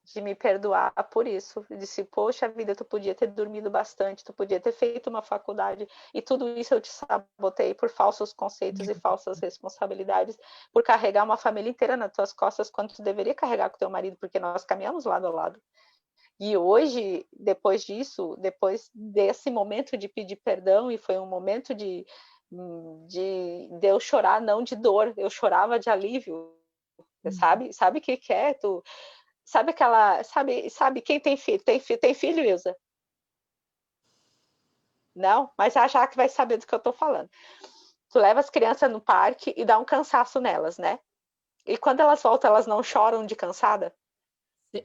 De me perdoar por isso. Eu disse, poxa vida, tu podia ter dormido bastante, tu podia ter feito uma faculdade, e tudo isso eu te sabotei por falsos conceitos e falsas responsabilidades, por carregar uma família inteira nas tuas costas, quando tu deveria carregar com teu marido, porque nós caminhamos lado a lado. E hoje, depois disso, depois desse momento de pedir perdão, e foi um momento de eu chorar, não de dor, eu chorava de alívio, sabe o que é? Sabe aquela, sabe quem tem filho? Tem filho, Ilza? Não? Mas a Jaque vai saber do que eu tô falando. Tu leva as crianças no parque e dá um cansaço nelas, né? E quando elas voltam, elas não choram de cansada? Sim.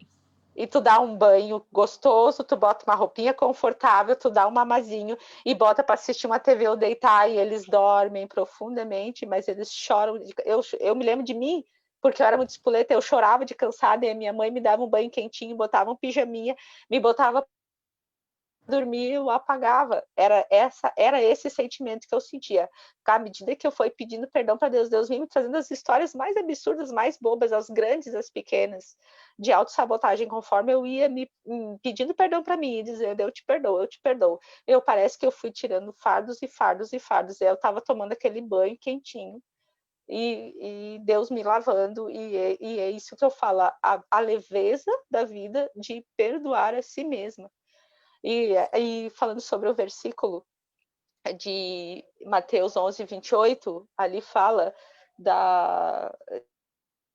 E tu dá um banho gostoso, tu bota uma roupinha confortável, tu dá um mamazinho e bota para assistir uma TV ou deitar, e eles dormem profundamente, mas eles choram. Eu me lembro de mim, porque eu era muito espoleta, eu chorava de cansada, e a minha mãe me dava um banho quentinho, botava um pijaminha, me botava dormir, eu apagava. Era esse sentimento que eu sentia. À medida que eu fui pedindo perdão para Deus, Deus vinha me trazendo as histórias mais absurdas, mais bobas, as grandes, as pequenas, de autossabotagem, conforme eu ia me pedindo perdão para mim, e dizendo, eu te perdoo, eu te perdoo. Parece que eu fui tirando fardos e fardos e fardos. Eu estava tomando aquele banho quentinho, e Deus me lavando, e é isso que eu falo, a leveza da vida de perdoar a si mesma. E falando sobre o versículo de Mateus 11, 28, ali fala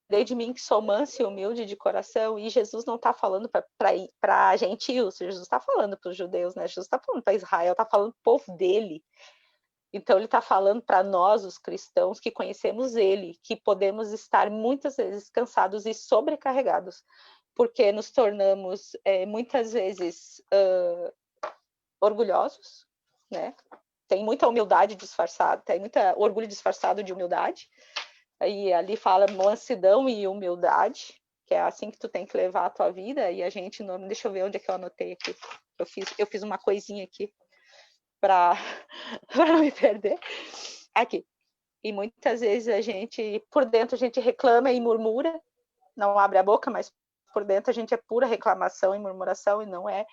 Dei de mim que sou manso e humilde de coração, e Jesus não está falando para gentios, Jesus está falando para os judeus, né? Jesus está falando para Israel, está falando para o povo dele. Então ele está falando para nós, os cristãos, que conhecemos ele, que podemos estar muitas vezes cansados e sobrecarregados, porque nos tornamos muitas vezes orgulhosos, né? Tem muita humildade disfarçada, tem muito orgulho disfarçado de humildade. E ali fala mansidão e humildade, que é assim que tu tem que levar a tua vida. E a gente, deixa eu ver onde é que eu anotei aqui. Eu fiz uma coisinha aqui para não me perder. Aqui. E muitas vezes por dentro a gente reclama e murmura, não abre a boca, mas por dentro a gente é pura reclamação e murmuração, e não é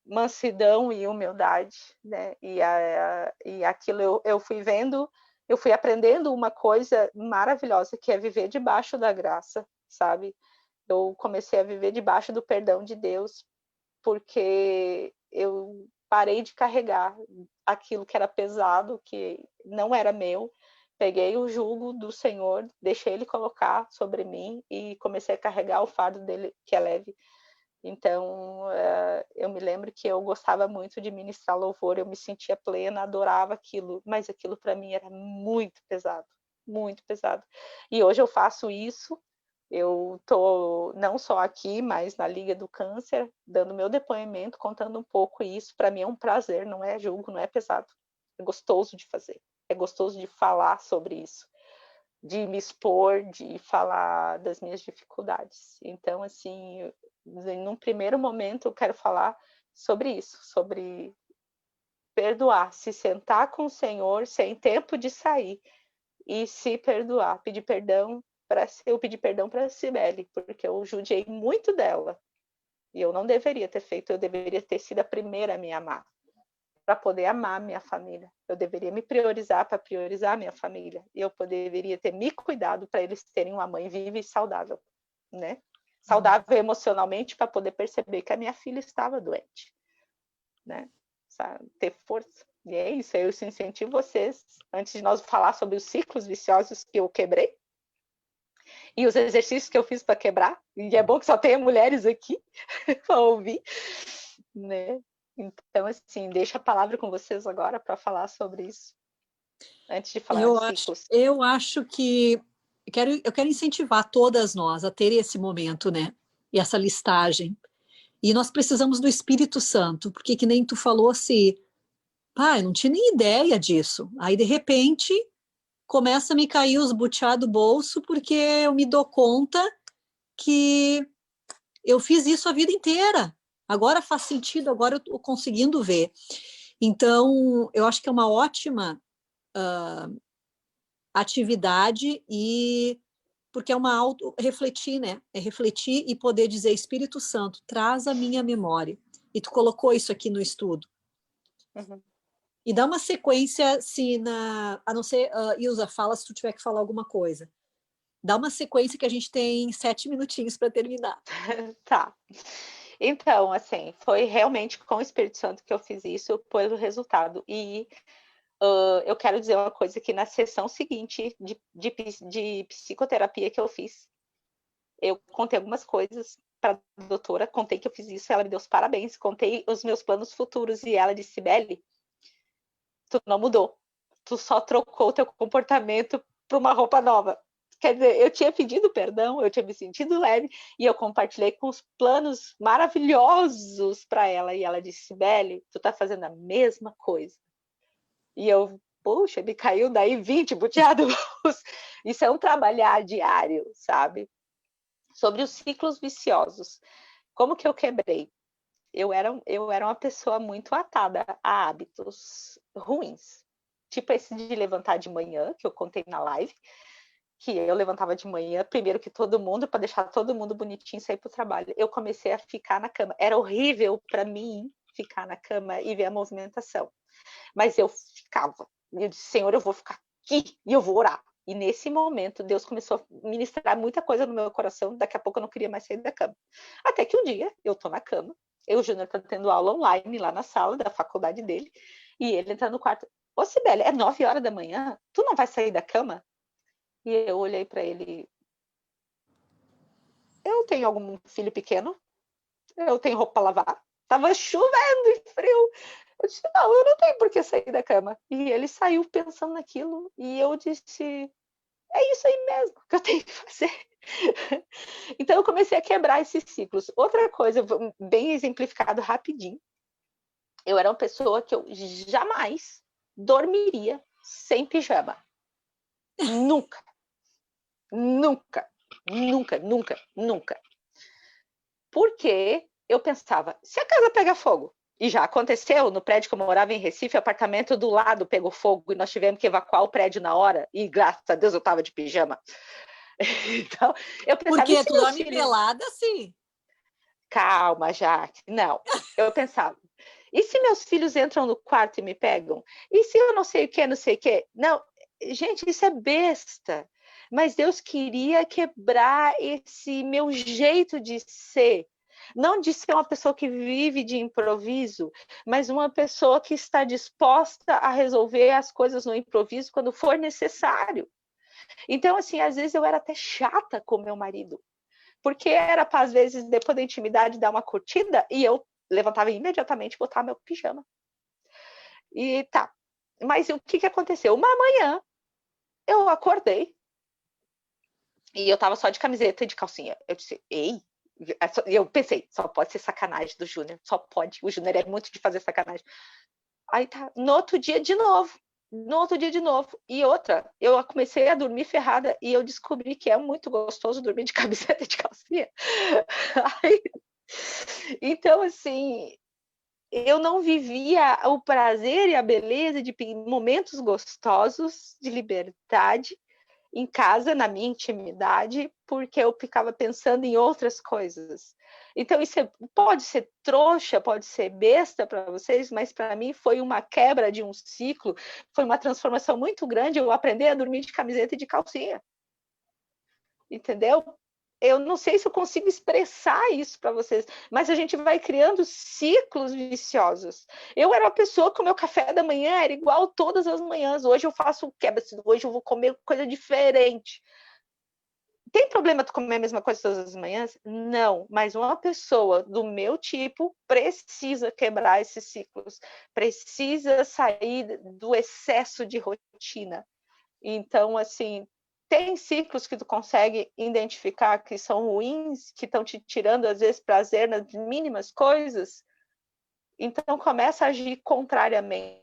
mansidão e humildade, né? E aquilo eu fui vendo, eu fui aprendendo uma coisa maravilhosa, que é viver debaixo da graça, sabe? Eu comecei a viver debaixo do perdão de Deus, porque eu parei de carregar aquilo que era pesado, que não era meu. Peguei o jugo do Senhor, deixei Ele colocar sobre mim e comecei a carregar o fardo dele, que é leve. Então, eu me lembro que eu gostava muito de ministrar louvor, eu me sentia plena, adorava aquilo, mas aquilo para mim era muito pesado, muito pesado. E hoje eu faço isso, eu estou não só aqui, mas na Liga do Câncer, dando meu depoimento, contando um pouco isso. Para mim é um prazer, não é julgo, não é pesado, é gostoso de fazer, é gostoso de falar sobre isso, de me expor, de falar das minhas dificuldades. Então, assim, num primeiro momento eu quero falar sobre isso, sobre perdoar, se sentar com o Senhor sem tempo de sair e se perdoar, pedir perdão. Eu pedi perdão para a Cibele, porque eu judiei muito dela e eu não deveria ter feito, eu deveria ter sido a primeira a me amar, para poder amar minha família. Eu deveria me priorizar para priorizar minha família, e eu deveria ter me cuidado para eles terem uma mãe viva e saudável, né? Saudável emocionalmente, para poder perceber que a minha filha estava doente, né? Sabe? Ter força. E é isso, eu incentivo vocês, antes de nós falar sobre os ciclos viciosos que eu quebrei, e os exercícios que eu fiz para quebrar, e é bom que só tenha mulheres aqui para ouvir, né? Então, assim, deixo a palavra com vocês agora para falar sobre isso, antes de falar de ciclos. Eu acho que eu quero incentivar todas nós a ter esse momento, né? E essa listagem. E nós precisamos do Espírito Santo, porque que nem tu falou assim, eu não tinha nem ideia disso. Aí, de repente, começa a me cair os butiá do bolso, porque eu me dou conta que eu fiz isso a vida inteira. Agora faz sentido, agora eu estou conseguindo ver. Então, eu acho que é uma ótima atividade, e porque é uma refletir, né? É refletir e poder dizer, Espírito Santo, traz a minha memória. E tu colocou isso aqui no estudo. Uhum. E dá uma sequência, a não ser, Ilza, fala se tu tiver que falar alguma coisa. Dá uma sequência que a gente tem 7 minutinhos para terminar. Tá. Então, assim, foi realmente com o Espírito Santo que eu fiz isso pelo resultado. E eu quero dizer uma coisa, que na sessão seguinte de psicoterapia que eu fiz, eu contei algumas coisas para a doutora, contei que eu fiz isso, ela me deu os parabéns, contei os meus planos futuros, e ela disse, Sibeli, tu não mudou, tu só trocou o teu comportamento para uma roupa nova. Quer dizer, eu tinha pedido perdão, eu tinha me sentido leve, e eu compartilhei com os planos maravilhosos para ela, e ela disse, Sibeli, tu tá fazendo a mesma coisa. E eu puxa, me caiu daí 20 boteados. Isso é um trabalhar diário, sabe? Sobre os ciclos viciosos. Como que eu quebrei? Eu era uma pessoa muito atada a hábitos ruins. Tipo esse de levantar de manhã, que eu contei na live, que eu levantava de manhã, primeiro que todo mundo, para deixar todo mundo bonitinho e sair para o trabalho. Eu comecei a ficar na cama. Era horrível para mim ficar na cama e ver a movimentação. Mas eu ficava. Eu disse, Senhor, eu vou ficar aqui e eu vou orar. E nesse momento, Deus começou a ministrar muita coisa no meu coração. Daqui a pouco eu não queria mais sair da cama. Até que um dia, eu tô na cama, o Júnior tá tendo aula online lá na sala da faculdade dele, e ele entra no quarto. Ô, Cibele, é 9 horas da manhã? Tu não vai sair da cama? E eu olhei para ele. Eu tenho algum filho pequeno? Eu tenho roupa para lavar? Tava chovendo e frio. Eu disse, não, eu não tenho por que sair da cama. E ele saiu pensando naquilo. E eu disse, é isso aí mesmo que eu tenho que fazer. Então eu comecei a quebrar esses ciclos. Outra coisa, bem exemplificado rapidinho. Eu era uma pessoa que eu jamais dormiria sem pijama. Nunca. Nunca. Nunca, nunca, nunca. Porque eu pensava, se a casa pega fogo, e já aconteceu no prédio que eu morava em Recife, o apartamento do lado pegou fogo e nós tivemos que evacuar o prédio na hora, e graças a Deus eu estava de pijama. Então, eu pensava... Porque tu dorme pelada, sim. Calma, Jaque. Não, eu pensava, e se meus filhos entram no quarto e me pegam? E se eu não sei o que, não sei o que? Não, gente, isso é besta. Mas Deus queria quebrar esse meu jeito de ser. Não de ser uma pessoa que vive de improviso, mas uma pessoa que está disposta a resolver as coisas no improviso quando for necessário. Então, assim, às vezes eu era até chata com meu marido, porque era para, às vezes, depois da intimidade, dar uma curtida, e eu levantava imediatamente e botava meu pijama. E tá. Mas o que aconteceu? Uma manhã, eu acordei, e eu tava só de camiseta e de calcinha. Eu disse, ei, eu pensei, só pode ser sacanagem do Júnior, só pode. O Júnior é muito de fazer sacanagem. Aí tá, no outro dia de novo. E outra, eu comecei a dormir ferrada e eu descobri que é muito gostoso dormir de camiseta e de calcinha. Aí, então, assim, eu não vivia o prazer e a beleza de momentos gostosos de liberdade em casa, na minha intimidade, porque eu ficava pensando em outras coisas. Então, isso pode ser trouxa, pode ser besta para vocês, mas para mim foi uma quebra de um ciclo, foi uma transformação muito grande, eu aprendi a dormir de camiseta e de calcinha. Entendeu? Eu não sei se eu consigo expressar isso para vocês, mas a gente vai criando ciclos viciosos. Eu era uma pessoa que o meu café da manhã era igual todas as manhãs. Hoje eu faço quebra, hoje eu vou comer coisa diferente. Tem problema tu comer a mesma coisa todas as manhãs? Não, mas uma pessoa do meu tipo precisa quebrar esses ciclos, precisa sair do excesso de rotina. Então, assim, tem ciclos que tu consegue identificar que são ruins, que estão te tirando, às vezes, prazer nas mínimas coisas, então começa a agir contrariamente.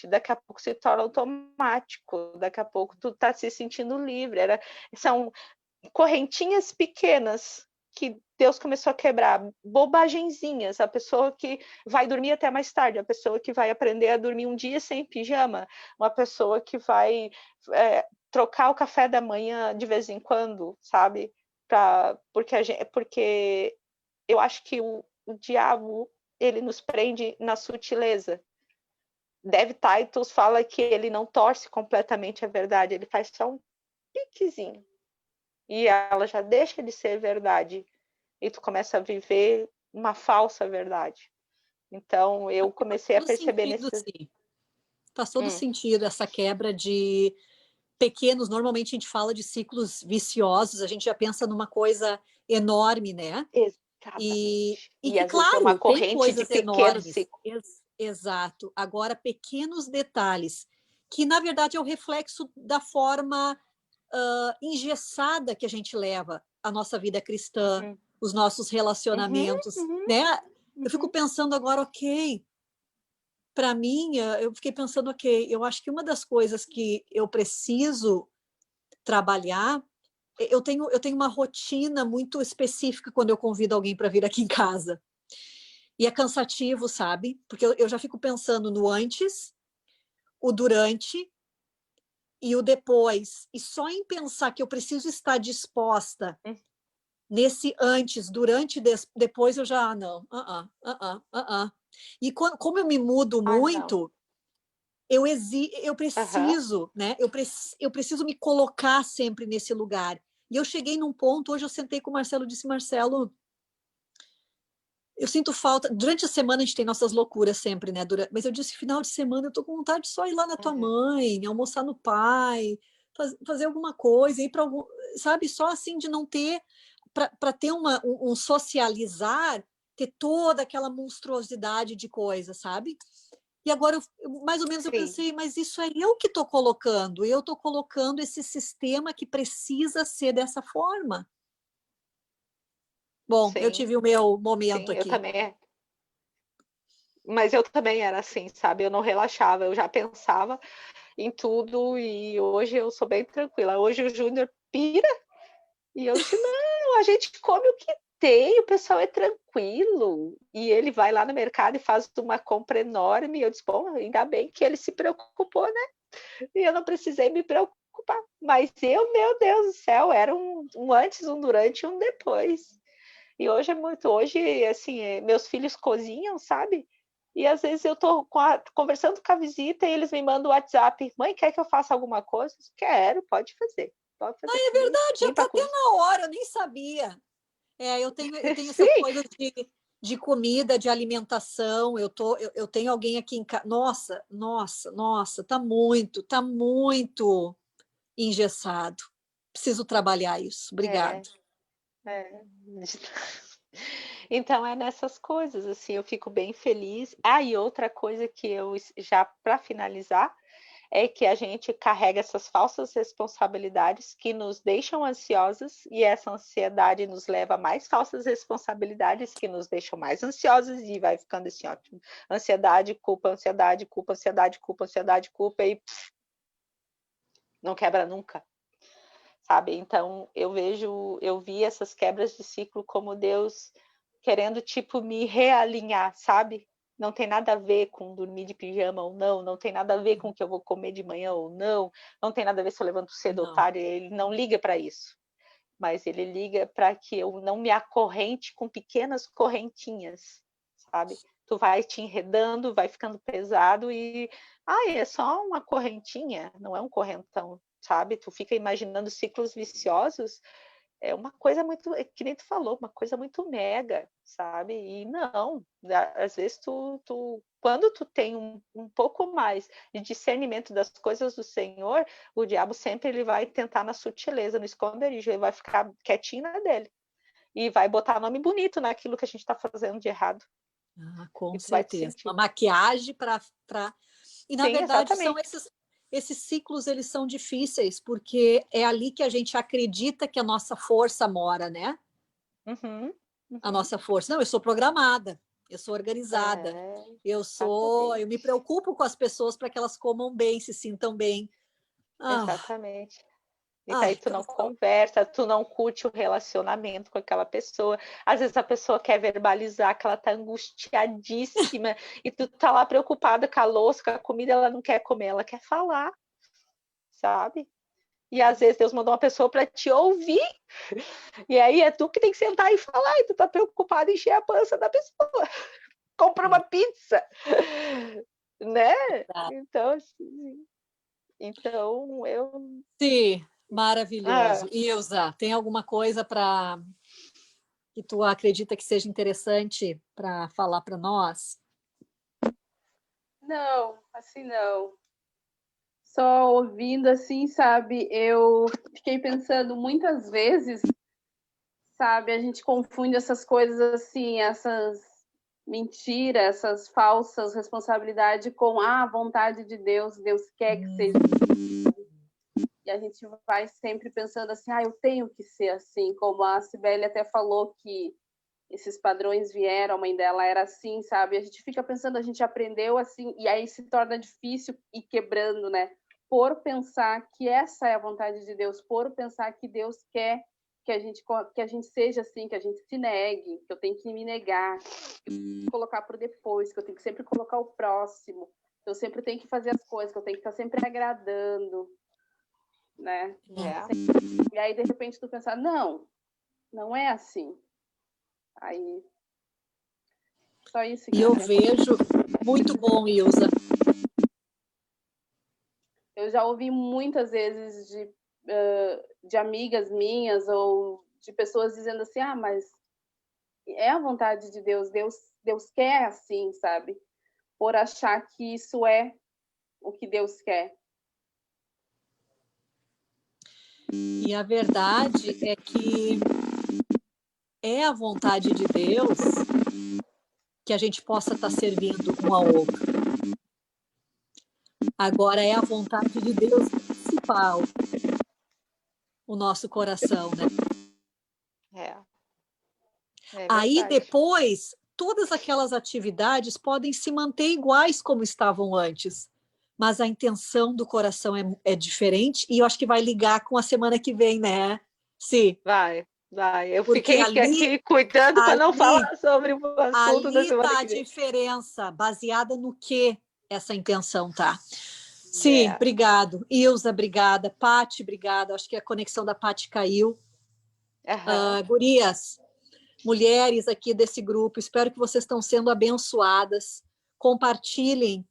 Daqui a pouco se torna automático, daqui a pouco tu tá se sentindo livre. São correntinhas pequenas que Deus começou a quebrar, bobagenzinhas, a pessoa que vai dormir até mais tarde, a pessoa que vai aprender a dormir um dia sem pijama, uma pessoa que vai trocar o café da manhã de vez em quando, sabe? Porque eu acho que o diabo, ele nos prende na sutileza. Dave Titus fala que ele não torce completamente a verdade, ele faz só um piquezinho. E ela já deixa de ser verdade. E tu começa a viver uma falsa verdade. Então, eu comecei a perceber Faz todo sentido essa quebra de pequenos. Normalmente a gente fala de ciclos viciosos, a gente já pensa numa coisa enorme, né? Exatamente. E que, às vezes é uma corrente tem coisas de pequenos ciclos. Exato. Agora, pequenos detalhes, que na verdade é o reflexo da forma engessada que a gente leva a nossa vida cristã, os nossos relacionamentos, né? Eu fico pensando agora, ok, para mim, eu fiquei pensando, ok, eu acho que uma das coisas que eu preciso trabalhar, eu tenho uma rotina muito específica quando eu convido alguém para vir aqui em casa. E é cansativo, sabe? Porque eu já fico pensando no antes, o durante e o depois. E só em pensar que eu preciso estar disposta nesse antes, durante, depois, eu já, não. E como eu me mudo muito, eu preciso, né? Eu preciso me colocar sempre nesse lugar. E eu cheguei num ponto, hoje eu sentei com o Marcelo e disse, Marcelo, eu sinto falta. Durante a semana a gente tem nossas loucuras sempre, né? Mas eu disse, final de semana eu tô com vontade de só ir lá na tua mãe, almoçar no pai, fazer alguma coisa, ir para algum, sabe? Só assim de não ter, para ter um socializar, ter toda aquela monstruosidade de coisa, sabe? E agora, mais ou menos, eu pensei, mas isso é eu que estou colocando. Eu estou colocando esse sistema que precisa ser dessa forma. Bom, eu tive o meu momento aqui. Eu também. Mas eu também era assim, sabe? Eu não relaxava, eu já pensava em tudo e hoje eu sou bem tranquila. Hoje o Júnior pira e eu disse, não, a gente come o que tem, o pessoal é tranquilo. E ele vai lá no mercado e faz uma compra enorme. E eu disse, bom, ainda bem que ele se preocupou, né? E eu não precisei me preocupar. Mas eu, meu Deus do céu, era um antes, um durante e um depois. E hoje é muito, hoje, assim, meus filhos cozinham, sabe? E às vezes eu tô conversando com a visita e eles me mandam o WhatsApp, mãe, quer que eu faça alguma coisa? Quero, pode fazer. Pode fazer. É verdade, já tá até na hora, eu nem sabia. Eu tenho essas coisas de comida, de alimentação, eu tenho alguém aqui em casa, nossa, tá muito engessado. Preciso trabalhar isso. Obrigada. Então é nessas coisas, assim, eu fico bem feliz. E outra coisa que eu já para finalizar é que a gente carrega essas falsas responsabilidades que nos deixam ansiosas e essa ansiedade nos leva a mais falsas responsabilidades que nos deixam mais ansiosas e vai ficando assim, ótimo. Ansiedade, culpa, ansiedade, culpa, ansiedade, culpa, ansiedade, culpa e não quebra nunca. Sabe? Então, eu vi essas quebras de ciclo como Deus querendo, tipo, me realinhar, sabe? Não tem nada a ver com dormir de pijama ou não, não tem nada a ver com o que eu vou comer de manhã ou não, não tem nada a ver se eu levanto cedo ou tarde, ele não liga para isso. Mas ele liga para que eu não me acorrente com pequenas correntinhas, sabe? Tu vai te enredando, vai ficando pesado e... é só uma correntinha, não é um correntão, sabe? Tu fica imaginando ciclos viciosos, é uma coisa muito, que nem tu falou, uma coisa muito mega, sabe? E não, às vezes quando tu tem um pouco mais de discernimento das coisas do Senhor, o diabo sempre ele vai tentar na sutileza, no esconderijo, ele vai ficar quietinho na dele e vai botar nome bonito naquilo que a gente está fazendo de errado. Com certeza. Uma maquiagem para... E, na verdade, exatamente. São esses ciclos, eles são difíceis, porque é ali que a gente acredita que a nossa força mora, né? A nossa força. Não, eu sou programada, eu sou organizada, eu me preocupo com as pessoas para que elas comam bem, se sintam bem. Exatamente. E daí tu não conversa, tu não curte o relacionamento com aquela pessoa. Às vezes a pessoa quer verbalizar que ela tá angustiadíssima e tu tá lá preocupada com a louça, com a comida, ela não quer comer, ela quer falar, sabe? E às vezes Deus mandou uma pessoa para te ouvir. E aí é tu que tem que sentar e falar, e tu tá preocupada em encher a pança da pessoa. Compra uma pizza, né? Então eu... Sim. Maravilhoso. Ilza, tem alguma coisa que tu acredita que seja interessante para falar para nós? Não, assim não. Só ouvindo assim, sabe, eu fiquei pensando muitas vezes, sabe, a gente confunde essas coisas assim, essas mentiras, essas falsas responsabilidades com a vontade de Deus, Deus quer que seja. E a gente vai sempre pensando assim, eu tenho que ser assim, como a Cibele até falou que esses padrões vieram, a mãe dela era assim, sabe? A gente fica pensando, a gente aprendeu assim, e aí se torna difícil ir quebrando, né? Por pensar que essa é a vontade de Deus, por pensar que Deus quer que a gente seja assim, que a gente se negue, que eu tenho que me negar, que eu tenho que colocar por depois, que eu tenho que sempre colocar o próximo, que eu sempre tenho que fazer as coisas, que eu tenho que estar sempre agradando, né? E aí, de repente, tu pensar, não é assim. Aí, só isso. E eu vejo, muito bom, Ilza. Eu já ouvi muitas vezes de amigas minhas ou de pessoas dizendo assim, mas é a vontade de Deus, Deus quer assim, sabe? Por achar que isso é o que Deus quer. E a verdade é que é a vontade de Deus que a gente possa estar servindo um ao outro. Agora é a vontade de Deus principal o nosso coração, né? Aí depois, todas aquelas atividades podem se manter iguais como estavam antes, mas a intenção do coração é diferente, e eu acho que vai ligar com a semana que vem, né? Sim. Vai. Eu porque fiquei aqui cuidando para não falar sobre o assunto da semana que vem. Ali está a diferença, baseada no que essa intenção tá. Sim, obrigado. Ilza, obrigada. Pati, obrigada. Acho que a conexão da Pati caiu. Gurias, mulheres aqui desse grupo, espero que vocês estão sendo abençoadas. Compartilhem,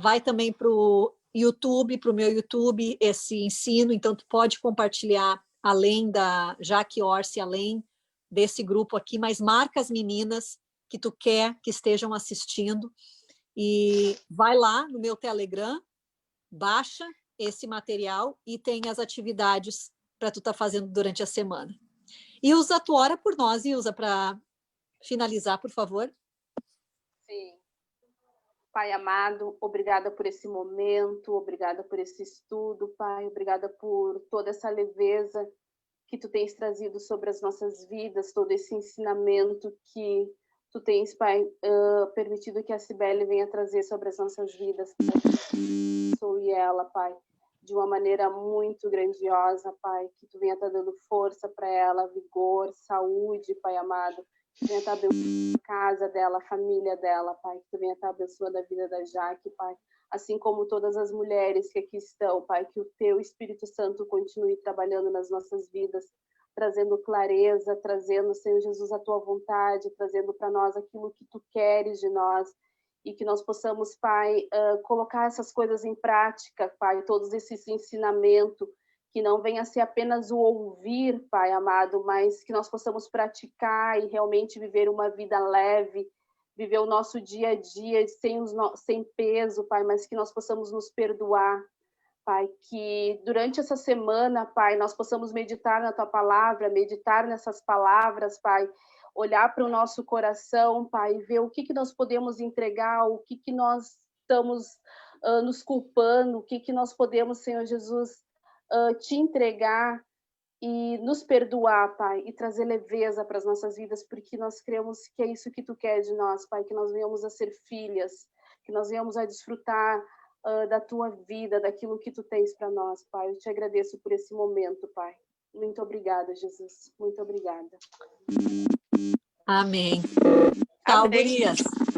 vai também para o YouTube, para o meu YouTube, esse ensino, então tu pode compartilhar além da Jaque Orsi, além desse grupo aqui, mas marca as meninas que tu quer que estejam assistindo e vai lá no meu Telegram, baixa esse material e tem as atividades para tu estar fazendo durante a semana. Ilza, tu ora por nós, Ilza, para finalizar, por favor. Sim. Pai amado, obrigada por esse momento, obrigada por esse estudo, Pai, obrigada por toda essa leveza que tu tens trazido sobre as nossas vidas, todo esse ensinamento que tu tens, Pai, permitido que a Cibele venha trazer sobre as nossas vidas. Sou e ela, Pai, de uma maneira muito grandiosa, Pai, que tu venha estar dando força para ela, vigor, saúde, Pai amado, que tu venha estar abençoando a casa dela, a família dela, Pai, que tu venha estar abençoando a vida da Jaque, Pai, assim como todas as mulheres que aqui estão, Pai, que o teu Espírito Santo continue trabalhando nas nossas vidas, trazendo clareza, trazendo, Senhor Jesus, a tua vontade, trazendo para nós aquilo que tu queres de nós, e que nós possamos, Pai, colocar essas coisas em prática, Pai, todos esses ensinamentos, que não venha a ser apenas o ouvir, Pai amado, mas que nós possamos praticar e realmente viver uma vida leve, viver o nosso dia a dia sem peso, Pai, mas que nós possamos nos perdoar, Pai, que durante essa semana, Pai, nós possamos meditar na Tua Palavra, meditar nessas palavras, Pai, olhar para o nosso coração, Pai, ver o que nós podemos entregar, o que nós estamos nos culpando, o que nós podemos, Senhor Jesus, Te entregar e nos perdoar, Pai, e trazer leveza para as nossas vidas, porque nós cremos que é isso que Tu quer de nós, Pai, que nós venhamos a ser filhas, que nós venhamos a desfrutar da Tua vida, daquilo que Tu tens para nós, Pai. Eu Te agradeço por esse momento, Pai. Muito obrigada, Jesus. Muito obrigada. Amém. Tchau, gurias.